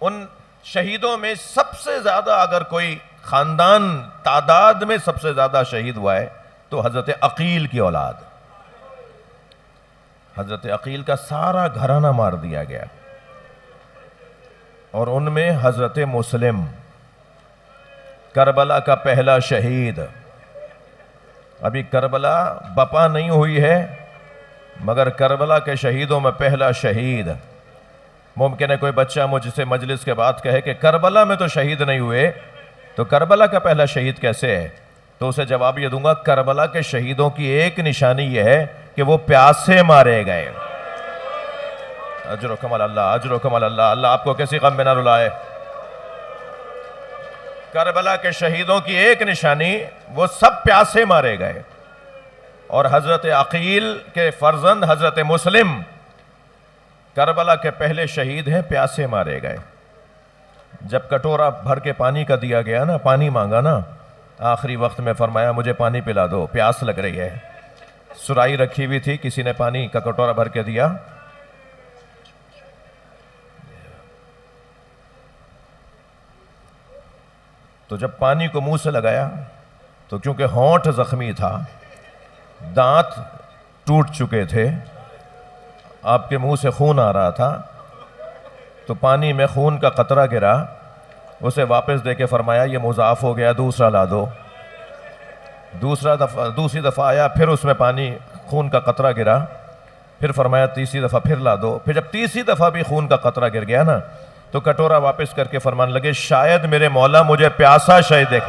ان شہیدوں میں سب سے زیادہ اگر کوئی خاندان تعداد میں سب سے زیادہ شہید ہوا ہے تو حضرت عقیل کی اولاد. حضرت عقیل کا سارا گھرانہ مار دیا گیا. اور ان میں حضرت مسلم، کربلا کا پہلا شہید. ابھی کربلا بپا نہیں ہوئی ہے مگر کربلا کے شہیدوں میں پہلا شہید. ممکن ہے کوئی بچہ مجھ سے مجلس کے بعد کہے کہ کربلا میں تو شہید نہیں ہوئے تو کربلا کا پہلا شہید کیسے ہے؟ تو اسے جواب یہ دوں گا، کربلا کے شہیدوں کی ایک نشانی یہ ہے کہ وہ پیاس سے مارے گئے. اجر و کمال اللہ، اجر و کمال اللہ. اللہ آپ کو کسی غم میں نہ رلائے. کربلا کے شہیدوں کی ایک نشانی، وہ سب پیاسے مارے گئے. اور حضرت عقیل کے فرزند حضرت مسلم کربلا کے پہلے شہید ہیں، پیاسے مارے گئے. جب کٹورا بھر کے پانی کا دیا گیا نا، پانی مانگا نا، آخری وقت میں فرمایا مجھے پانی پلا دو، پیاس لگ رہی ہے. سرائی رکھی ہوئی تھی، کسی نے پانی کا کٹورا بھر کے دیا. تو جب پانی کو منہ سے لگایا تو کیونکہ ہونٹ زخمی تھا، دانت ٹوٹ چکے تھے، آپ کے منہ سے خون آ رہا تھا، تو پانی میں خون کا قطرہ گرا. اسے واپس دے کے فرمایا یہ مضاف ہو گیا، دوسرا لا دو. دوسری دفعہ آیا، پھر اس میں پانی خون کا قطرہ گرا. پھر فرمایا تیسری دفعہ پھر لا دو. پھر جب تیسری دفعہ بھی خون کا قطرہ گر گیا نا تو کٹورا واپس کر کے فرمانے لگے شاید میرے مولا مجھے پیاسا شہید دیکھ،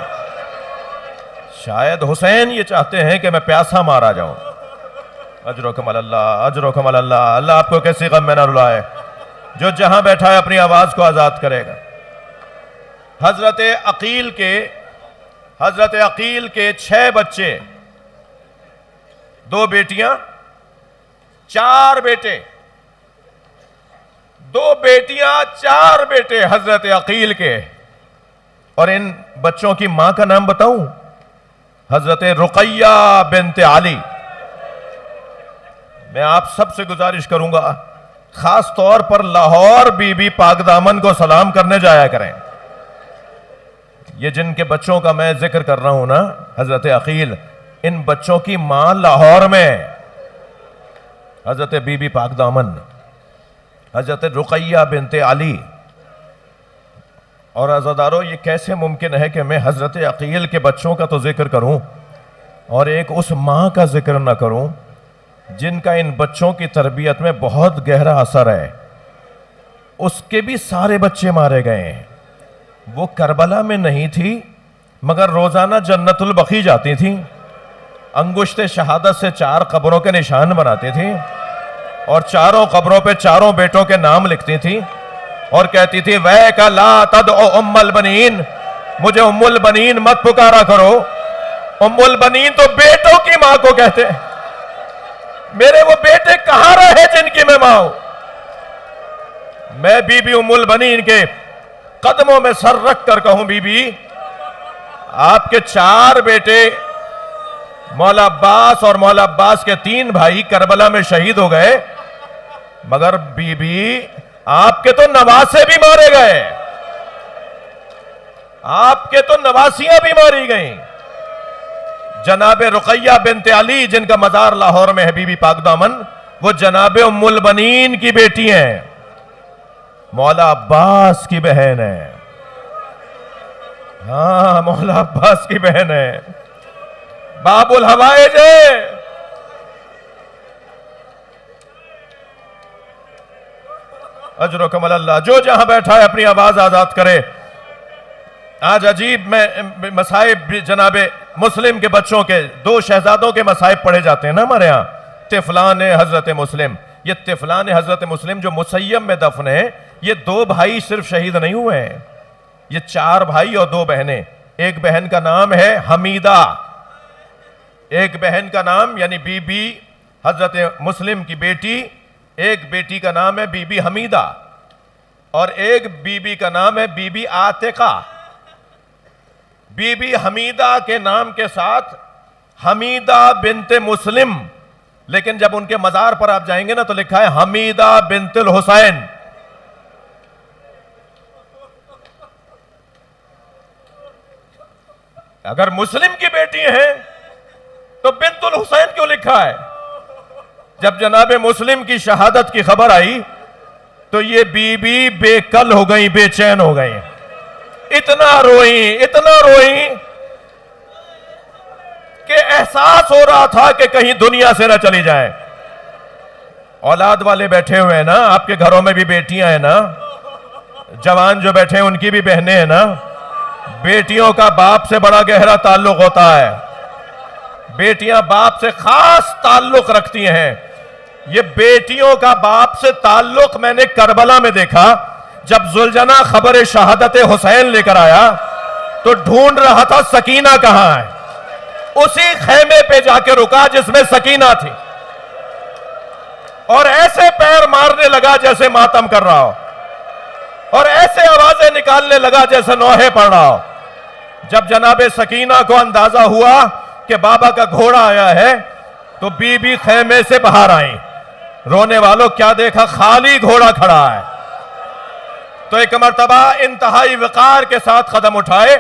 شاید حسین یہ چاہتے ہیں کہ میں پیاسا مارا جاؤں. اجر و کمال اللہ، اجر و کمال اللہ. اللہ آپ کو کسی غم میں نہ رلائے. جو جہاں بیٹھا ہے اپنی آواز کو آزاد کرے گا. حضرت عقیل کے 6 بچے، 2 بیٹیاں، 4 بیٹے، 2 بیٹیاں 4 بیٹے حضرت عقیل کے. اور ان بچوں کی ماں کا نام بتاؤں؟ حضرت رقیہ بنت علی. میں آپ سب سے گزارش کروں گا خاص طور پر لاہور بی بی پاک دامن کو سلام کرنے جایا کریں. یہ جن کے بچوں کا میں ذکر کر رہا ہوں نا، حضرت عقیل، ان بچوں کی ماں لاہور میں حضرت بی بی پاک دامن، حضرت رقیہ بنت علی. اور عزادارو، یہ کیسے ممکن ہے کہ میں حضرت عقیل کے بچوں کا تو ذکر کروں اور ایک اس ماں کا ذکر نہ کروں جن کا ان بچوں کی تربیت میں بہت گہرا اثر ہے. اس کے بھی سارے بچے مارے گئے ہیں. وہ کربلا میں نہیں تھی مگر روزانہ جنت البقیع جاتی تھیں، انگشت شہادت سے 4 قبروں کے نشان بناتی تھیں اور چاروں قبروں پہ چاروں بیٹوں کے نام لکھتی تھیں اور کہتی تھی وَيْكَ لَا تَدْعُ أُمَّ الْبَنِينَ، مجھے ام البنین مت پکارا کرو۔ ام البنین تو بیٹوں کی ماں کو کہتے ہیں، میرے وہ بیٹے کہاں رہے جن کی میں ماں ہوں؟ میں بی بی ام البنین کے قدموں میں سر رکھ کر کہوں بی بی آپ کے 4 بیٹے مولا عباس اور مولا عباس کے 3 بھائی کربلا میں شہید ہو گئے، مگر بی بی آپ کے تو نواسے بھی مارے گئے، آپ کے تو نواسیاں بھی ماری گئیں۔ جناب رقیہ بنت علی جن کا مزار لاہور میں ہے، بی بی پاک دامن، وہ جناب ام البنین کی بیٹی ہیں، مولا عباس کی بہن ہے۔ ہاں مولا عباس کی بہن ہے، باب الحوائج ہے۔ اجرکم اللہ، جو جہاں بیٹھا ہے اپنی آواز آزاد کرے۔ آج عجیب میں مصائب جناب مسلم کے بچوں کے 2 شہزادوں کے مصائب پڑھے جاتے ہیں نا ہمارے ہاں، طفلان حضرت مسلم۔ یہ طفلان حضرت مسلم جو مسیم میں دفن ہے، یہ 2 بھائی صرف شہید نہیں ہوئے ہیں، یہ 4 بھائی اور 2 بہنیں۔ ایک بہن کا نام ہے حمیدہ، ایک بہن کا نام یعنی بی بی حضرت مسلم کی بیٹی، ایک بیٹی کا نام ہے بی بی حمیدہ اور ایک بی بی کا نام ہے be be Atiqa. Be be حمیدہ کے نام کے ساتھ حمیدہ بنت مسلم، لیکن جب ان کے مزار پر آپ جائیں گے نا تو لکھا ہے حمیدہ بنت الحسین۔ اگر مسلم کی بیٹی ہیں تو بنت الحسین کیوں لکھا ہے؟ جب جناب مسلم کی شہادت کی خبر آئی تو یہ بی بی بے کل ہو گئی، بے چین ہو گئی، اتنا روئیں کہ احساس ہو رہا تھا کہ کہیں دنیا سے نہ چلی جائیں۔ اولاد والے بیٹھے ہوئے ہیں نا، آپ کے گھروں میں بھی بیٹیاں ہیں نا، جوان جو بیٹھے ہیں ان کی بھی بہنیں ہیں نا، بیٹیوں کا باپ سے بڑا گہرا تعلق ہوتا ہے، بیٹیاں باپ سے خاص تعلق رکھتی ہیں۔ یہ بیٹیوں کا باپ سے تعلق میں نے کربلا میں دیکھا۔ جب زلجنا خبر شہادت حسین لے کر آیا تو ڈھونڈ رہا تھا سکینہ کہاں ہے، اسی خیمے پہ جا کے رکا جس میں سکینہ تھی اور ایسے پیر مارنے لگا جیسے ماتم کر رہا ہو اور ایسے آوازیں نکالنے لگا جیسے نوحے پڑھ رہا ہو۔ جب جناب سکینہ کو اندازہ ہوا کہ بابا کا گھوڑا آیا ہے تو بی بی خیمے سے باہر آئیں۔ رونے والوں کیا دیکھا؟ خالی گھوڑا کھڑا ہے۔ تو ایک مرتبہ انتہائی وقار کے ساتھ قدم اٹھائے،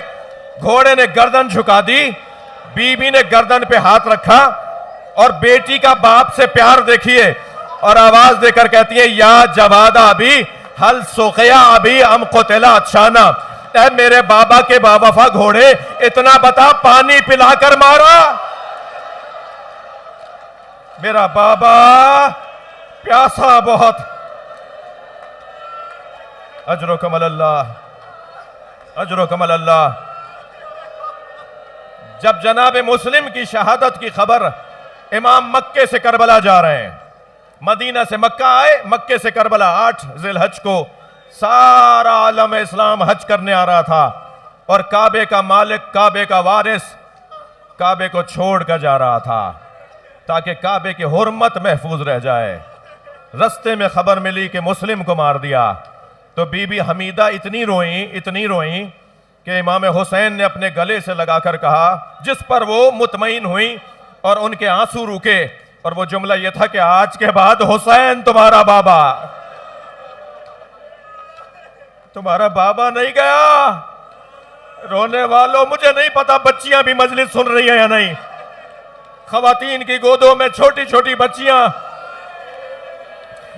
گھوڑے نے گردن جھکا دی، بی بی نے گردن پہ ہاتھ رکھا اور بیٹی کا باپ سے پیار دیکھیے اور آواز دے کر کہتی ہے یا جوادہ ابھی حل سوخیا ابھی ام قتلا اچھانا، اے میرے بابا کے باوفا گھوڑے اتنا بتا پانی پلا کر مارا؟ میرا بابا پیاسا بہت۔ اجرکم اللہ، اجرکم اللہ۔ جب جناب مسلم کی شہادت کی خبر امام مکے سے کربلا جا رہے ہیں، مدینہ سے مکہ آئے، مکے سے کربلا 8 ذی الحج کو سارا عالم اسلام حج کرنے آ رہا تھا اور کعبے کا مالک، کعبے کا وارث کعبے کو چھوڑ کر جا رہا تھا تاکہ کعبے کی حرمت محفوظ رہ جائے۔ رستے میں خبر ملی کہ مسلم کو مار دیا تو بی بی حمیدہ اتنی روئیں کہ امام حسین نے اپنے گلے سے لگا کر کہا، جس پر وہ مطمئن ہوئیں اور ان کے آنسو رکے، اور وہ جملہ یہ تھا کہ آج کے بعد حسین تمہارا بابا نہیں گیا۔ رونے والوں مجھے نہیں پتا بچیاں بھی مجلس سن رہی ہیں یا نہیں، خواتین کی گودوں میں چھوٹی چھوٹی بچیاں۔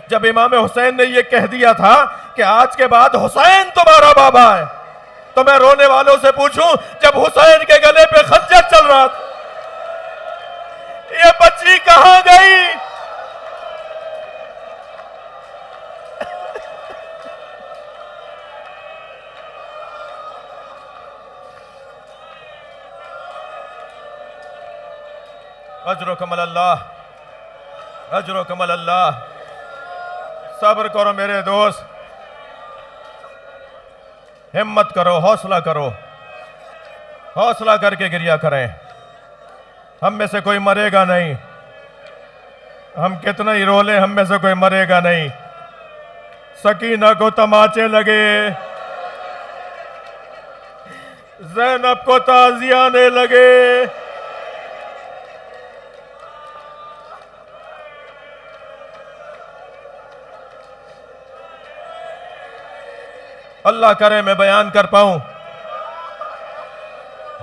جب امام حسین نے یہ کہہ دیا تھا کہ آج کے بعد حسین تمہارا بابا ہے، تو میں رونے والوں سے پوچھوں جب حسین کے گلے پہ خنجر چل رہا تھا یہ بچی کہاں گئی؟ اجرکم اللہ، اجرکم اللہ۔ صبر کرو میرے دوست، ہمت کرو، حوصلہ کرو، حوصلہ کر کے گریہ کریں۔ ہم میں سے کوئی مرے گا نہیں، ہم کتنا ہی رو لیں، ہم میں سے کوئی مرے گا نہیں۔ سکینہ کو تماچے لگے، زینب کو تعزیانے لگے، اللہ کرے میں بیان کر پاؤں۔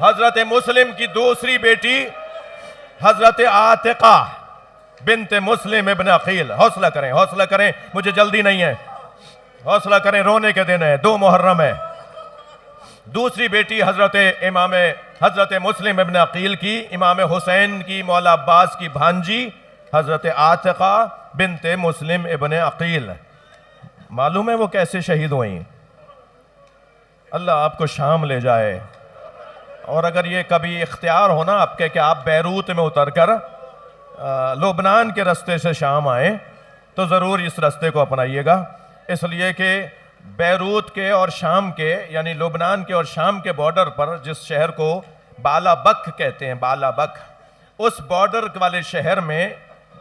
حضرت مسلم کی دوسری بیٹی حضرت عاتقہ بنت مسلم ابن عقیل، حوصلہ کریں، حوصلہ کریں، مجھے جلدی نہیں ہے، حوصلہ کریں، رونے کے دن ہے، 2 محرم ہے۔ دوسری بیٹی حضرت مسلم ابن عقیل کی امام حسین کی مولا عباس کی بھانجی حضرت عاتقہ بنت مسلم ابن عقیل۔ معلوم ہے وہ کیسے شہید ہوئیں؟ اللہ آپ کو شام لے جائے، اور اگر یہ کبھی اختیار ہونا آپ کے کہ آپ بیروت میں اتر کر لبنان کے رستے سے شام آئیں تو ضرور اس رستے کو اپنائیے گا، اس لیے کہ بیروت کے اور شام کے، یعنی لبنان کے اور شام کے بارڈر پر جس شہر کو بالا بک کہتے ہیں، بالا بک، اس بارڈر والے شہر میں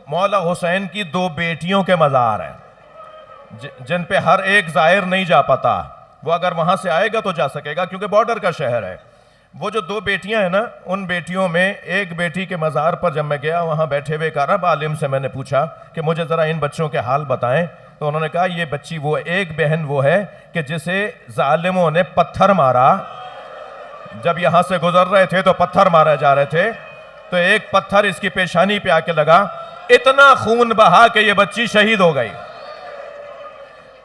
مولا حسین کی 2 بیٹیوں کے مزار ہیں جن پہ ہر ایک زائر نہیں جا پاتا، وہ اگر وہاں سے آئے گا تو جا سکے گا کیونکہ بارڈر کا شہر ہے۔ وہ جو 2 بیٹیاں ہیں نا، ان بیٹیوں میں ایک بیٹی کے مزار پر جب میں گیا، وہاں بیٹھے ہوئے ایک عرب عالم سے میں نے پوچھا کہ مجھے ذرا ان بچوں کے حال بتائیں، تو انہوں نے کہا یہ بچی وہ ایک بہن وہ ہے کہ جسے ظالموں نے پتھر مارا، جب یہاں سے گزر رہے تھے تو پتھر مارے جا رہے تھے، تو ایک پتھر اس کی پیشانی پہ آ کے لگا، اتنا خون بہا کہ یہ بچی شہید ہو گئی۔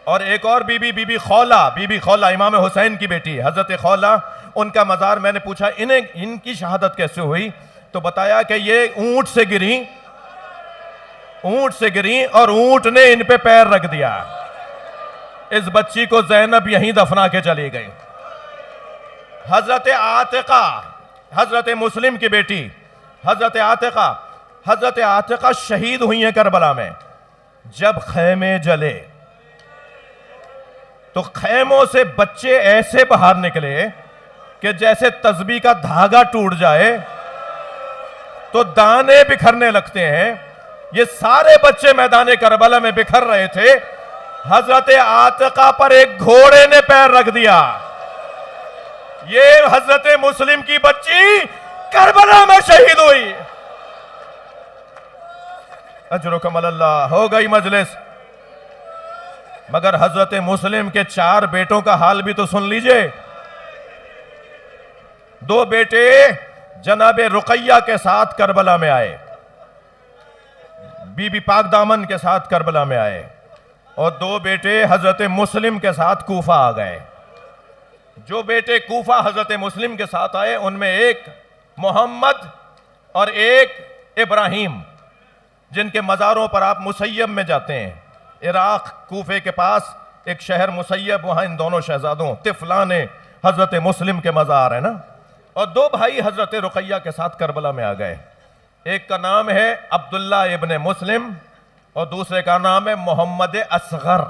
اور ایک اور بی بی خولہ امام حسین کی بیٹی حضرت خولہ، ان کا مزار میں نے پوچھا ان کی شہادت کیسے ہوئی، تو بتایا کہ یہ اونٹ سے گریں اور اونٹ نے ان پہ پیر رکھ دیا۔ اس بچی کو زینب یہیں دفنا کے چلی گئی۔ حضرت عاتقہ، حضرت مسلم کی بیٹی حضرت عاتقہ شہید ہوئی ہیں کربلا میں۔ جب خیمے جلے تو خیموں سے بچے ایسے باہر نکلے کہ جیسے تسبیح کا دھاگا ٹوٹ جائے تو دانے بکھرنے لگتے ہیں۔ یہ سارے بچے میدان کربلا میں بکھر رہے تھے، حضرت عاتقہ پر ایک گھوڑے نے پیر رکھ دیا۔ یہ حضرت مسلم کی بچی کربلا میں شہید ہوئی۔ اجرکم اللہ، ہو گئی مجلس۔ مگر حضرت مسلم کے 4 بیٹوں کا حال بھی تو سن لیجئے۔ 2 بیٹے جناب رقیہ کے ساتھ کربلا میں آئے، بی بی پاک دامن کے ساتھ کربلا میں آئے، اور 2 بیٹے حضرت مسلم کے ساتھ کوفہ آ گئے۔ جو بیٹے کوفہ حضرت مسلم کے ساتھ آئے ان میں ایک محمد اور ایک ابراہیم، جن کے مزاروں پر آپ مسیب میں جاتے ہیں، عراق کوفے کے پاس ایک شہر مسیب، وہاں ان دونوں شہزادوں طفلان حضرت مسلم کے مزار ہے نا۔ اور 2 بھائی حضرت رقیہ کے ساتھ کربلا میں آ گئے، ایک کا نام ہے عبداللہ ابن مسلم اور دوسرے کا نام ہے محمد اصغر۔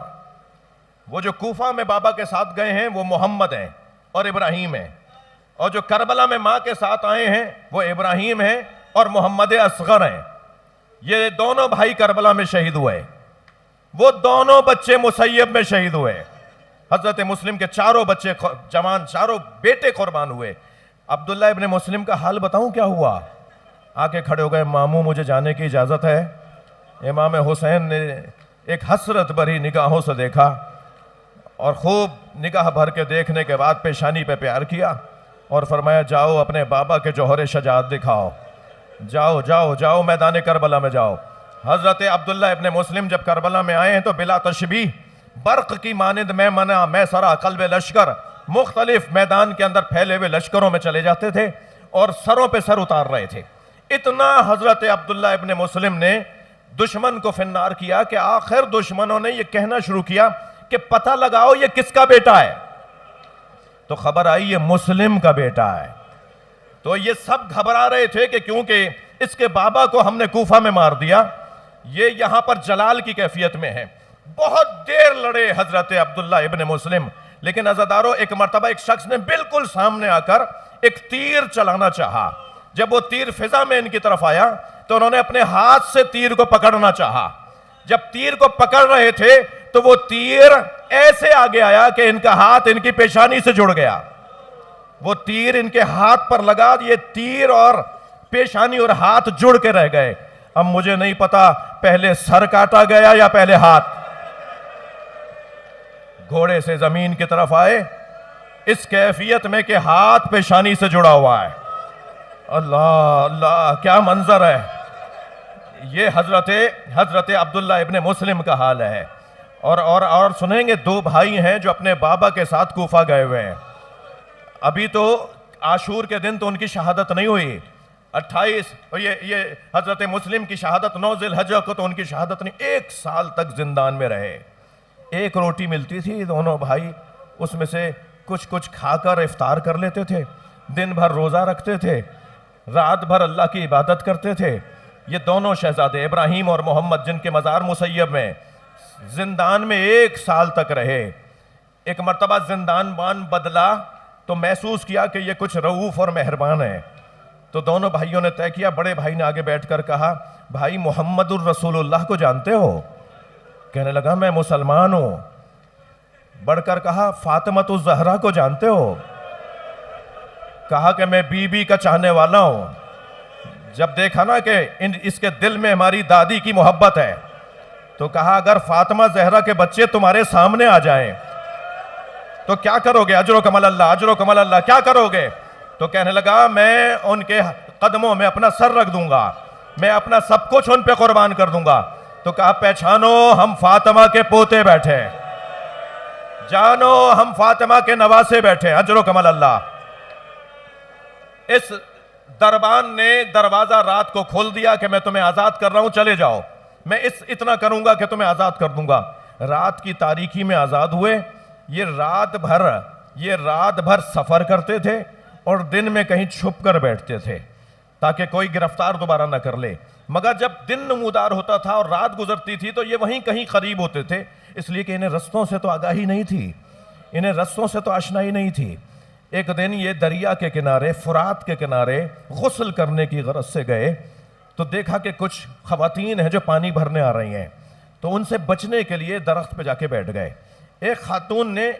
وہ جو کوفہ میں بابا کے ساتھ گئے ہیں وہ محمد ہیں اور ابراہیم ہیں، اور جو کربلا میں ماں کے ساتھ آئے ہیں وہ ابراہیم ہیں اور محمد اصغر ہیں۔ یہ دونوں بھائی کربلا میں شہید ہوئے، وہ دونوں بچے مسیب میں شہید ہوئے۔ حضرت مسلم کے 4 بچے جوان، 4 بیٹے قربان ہوئے۔ عبداللہ ابن مسلم کا حال بتاؤں کیا ہوا؟ آ کے کھڑے ہو گئے، ماموں مجھے جانے کی اجازت ہے؟ امام حسین نے ایک حسرت بھری نگاہوں سے دیکھا اور خوب نگاہ بھر کے دیکھنے کے بعد پیشانی پہ پیار کیا اور فرمایا جاؤ اپنے بابا کے جوہر شجاعت دکھاؤ، جاؤ جاؤ جاؤ میدان کربلا میں جاؤ۔ حضرت عبداللہ ابن مسلم جب کربلا میں آئے ہیں تو بلا تشبیہ برق کی مانند میں منع میں سرا قلب لشکر مختلف میدان کے اندر پھیلے ہوئے لشکروں میں چلے جاتے تھے اور سروں پہ سر اتار رہے تھے۔ اتنا حضرت عبداللہ ابن مسلم نے دشمن کو فنار کیا کہ آخر دشمنوں نے یہ کہنا شروع کیا کہ پتہ لگاؤ یہ کس کا بیٹا ہے، تو خبر آئی یہ مسلم کا بیٹا ہے۔ تو یہ سب گھبرا رہے تھے کہ کیونکہ اس کے بابا کو ہم نے کوفہ میں مار دیا. یہ یہاں پر جلال کی کیفیت میں ہے. بہت دیر لڑے حضرت عبداللہ ابن مسلم، لیکن عزادارو ایک مرتبہ ایک شخص نے بالکل سامنے آ کر ایک تیر چلانا چاہا. جب وہ تیر فضا میں ان کی طرف آیا تو انہوں نے اپنے ہاتھ سے تیر کو پکڑنا چاہا. جب تیر کو پکڑ رہے تھے تو وہ تیر ایسے آگے آیا کہ ان کا ہاتھ ان کی پیشانی سے جڑ گیا. وہ تیر ان کے ہاتھ پر لگا، یہ تیر اور پیشانی اور ہاتھ جڑ کے رہ گئے. اب مجھے نہیں پتا پہلے سر کاٹا گیا یا پہلے ہاتھ. گھوڑے سے زمین کی طرف آئے اس کیفیت میں کہ ہاتھ پیشانی سے جڑا ہوا ہے. اللہ اللہ کیا منظر ہے. یہ حضرت عبداللہ ابن مسلم کا حال ہے. اور سنیں گے دو بھائی ہیں جو اپنے بابا کے ساتھ کوفہ گئے ہوئے ہیں. ابھی تو عاشور کے دن تو ان کی شہادت نہیں ہوئی. 28 یہ حضرت مسلم کی شہادت 9 ذی الحجہ کو تو ان کی شہادت نہیں. 1 سال تک زندان میں رہے. ایک روٹی ملتی تھی، دونوں بھائی اس میں سے کچھ کھا کر افطار کر لیتے تھے. دن بھر روزہ رکھتے تھے، رات بھر اللہ کی عبادت کرتے تھے. یہ دونوں شہزادے ابراہیم اور محمد جن کے مزار مسیب میں زندان میں 1 سال تک رہے. ایک مرتبہ زندان بان بدلا تو محسوس کیا کہ یہ کچھ رؤوف اور مہربان ہے. تو دونوں بھائیوں نے طے کیا. بڑے بھائی نے آگے بیٹھ کر کہا، بھائی محمد الرسول اللہ کو جانتے ہو؟ کہنے لگا میں مسلمان ہوں. بڑھ کر کہا فاطمۃ الزہرا کو جانتے ہو؟ کہا کہ میں بی بی کا چاہنے والا ہوں. جب دیکھا نا کہ اس کے دل میں ہماری دادی کی محبت ہے تو کہا اگر فاطمہ زہرا کے بچے تمہارے سامنے آ جائیں تو کیا کرو گے؟ اجر و کمال اللہ، اجر و کمال اللہ، کیا کرو گے؟ تو کہنے لگا میں ان کے قدموں میں اپنا سر رکھ دوں گا، میں اپنا سب کچھ ان پہ قربان کر دوں گا. تو کہا پہچانو ہم فاطمہ کے پوتے بیٹھے، جانو ہم فاطمہ کے نواسے بیٹھے، اجر و کمال اللہ. اس دربان نے دروازہ رات کو کھول دیا کہ میں تمہیں آزاد کر رہا ہوں، چلے جاؤ، میں اتنا کروں گا کہ تمہیں آزاد کر دوں گا. رات کی تاریکی میں آزاد ہوئے. یہ رات بھر سفر کرتے تھے اور دن میں کہیں چھپ کر بیٹھتے تھے تاکہ کوئی گرفتار دوبارہ نہ کر لے. مگر جب دن نمودار ہوتا تھا اور رات گزرتی تھی تو یہ وہیں کہیں قریب ہوتے تھے، اس لیے کہ انہیں رستوں سے تو آگاہی نہیں تھی، انہیں رستوں سے تو آشنائی نہیں تھی. ایک دن یہ دریا کے کنارے، فرات کے کنارے غسل کرنے کی غرض سے گئے تو دیکھا کہ کچھ خواتین ہیں جو پانی بھرنے آ رہی ہیں. تو ان سے بچنے کے لیے درخت پہ جا کے بیٹھ گئے. ایک خاتون نے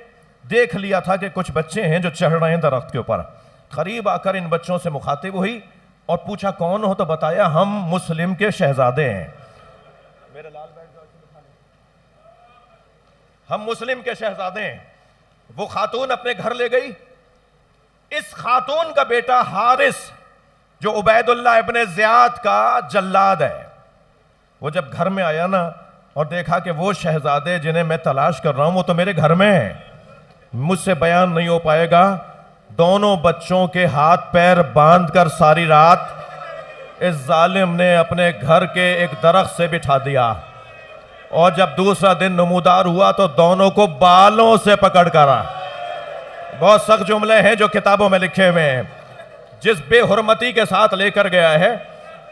دیکھ لیا تھا کہ کچھ بچے ہیں جو چڑھ رہے ہیں درخت کے اوپر. قریب آ کر ان بچوں سے مخاطب ہوئی اور پوچھا کون ہو؟ تو بتایا ہم مسلم کے شہزادے ہیں. میرے لال بیٹھ جاؤ، ہم مسلم کے شہزادے ہیں. وہ خاتون اپنے گھر لے گئی. اس خاتون کا بیٹا حارث جو عبید اللہ ابن زیاد کا جلاد ہے، وہ جب گھر میں آیا نا اور دیکھا کہ وہ شہزادے جنہیں میں تلاش کر رہا ہوں وہ تو میرے گھر میں ہیں، مجھ سے بیان نہیں ہو پائے گا. دونوں بچوں کے ہاتھ پیر باندھ کر ساری رات اس ظالم نے اپنے گھر کے ایک درخت سے بٹھا دیا. اور جب دوسرا دن نمودار ہوا تو دونوں کو بالوں سے پکڑ کر، بہت سخت جملے ہیں جو کتابوں میں لکھے ہوئے ہیں، جس بے حرمتی کے ساتھ لے کر گیا ہے.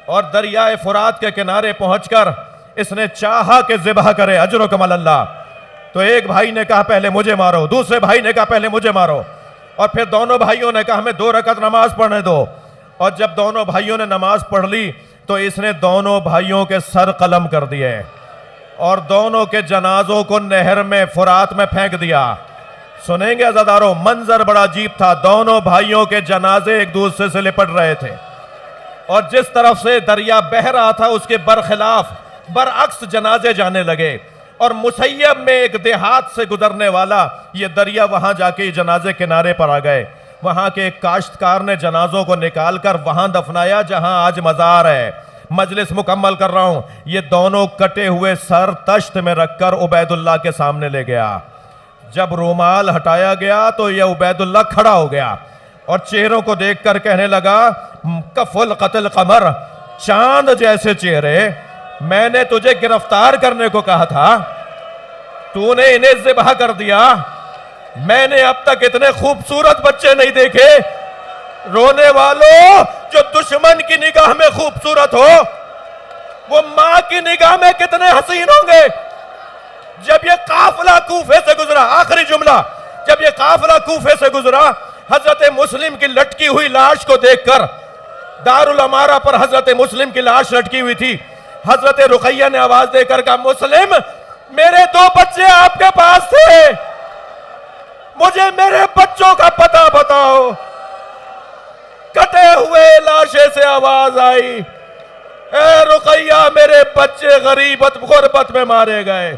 اور دریائے فرات کے کنارے پہنچ کر اس نے چاہا کہ ذبح کرے، اجر و کمال اللہ. تو ایک بھائی نے کہا پہلے مجھے مارو، دوسرے بھائی نے کہا پہلے مجھے مارو، اور پھر دونوں بھائیوں نے کہا ہمیں 2 رکعت نماز پڑھنے دو. اور جب دونوں بھائیوں نے نماز پڑھ لی تو اس نے دونوں بھائیوں کے سر قلم کر دیے اور دونوں کے جنازوں کو نہر میں فرات میں پھینک دیا. سنیں گے عزاداروں، منظر بڑا عجیب تھا. دونوں بھائیوں کے جنازے ایک دوسرے سے لپٹ رہے تھے اور جس طرف سے دریا بہہ رہا تھا اس کے برعکس جنازے جانے لگے. اور مسیب میں ایک دیہات سے گزرنے والا یہ دریا وہاں جا کے جنازے کنارے پر آ گئے. وہاں کے ایک کاشتکار نے جنازوں کو نکال کر وہاں دفنایا جہاں آج مزار ہے. مجلس مکمل کر رہا ہوں. یہ دونوں کٹے ہوئے سر تشت میں رکھ کر عبید اللہ کے سامنے لے گیا. جب رومال ہٹایا گیا تو یہ عبید اللہ کھڑا ہو گیا اور چہروں کو دیکھ کر کہنے لگا کف القتل قمر، چاند جیسے چہرے، میں نے تجھے گرفتار کرنے کو کہا تھا، تو نے انہیں ذبح کر دیا. میں نے اب تک اتنے خوبصورت بچے نہیں دیکھے. رونے والوں جو دشمن کی نگاہ میں خوبصورت ہو وہ ماں کی نگاہ میں کتنے حسین ہوں گے. جب یہ قافلہ کوفے سے گزرا، آخری جملہ، جب یہ قافلہ کوفے سے گزرا، حضرت مسلم کی لٹکی ہوئی لاش کو دیکھ کر، دارالامارہ پر حضرت مسلم کی لاش لٹکی ہوئی تھی، حضرت رقیہ نے آواز دے کر کہا مسلم میرے 2 بچے آپ کے پاس تھے، مجھے میرے بچوں کا پتہ بتاؤ. کٹے ہوئے لاشے سے آواز آئی اے رقیہ میرے بچے غربت میں مارے گئے.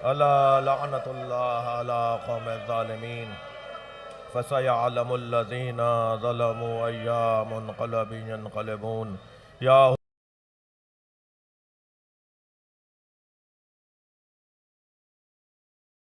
الا لعنت اللہ علی قوم الظالمین فسيعلم الذين ظلموا أيام منقلب ينقلبون. یا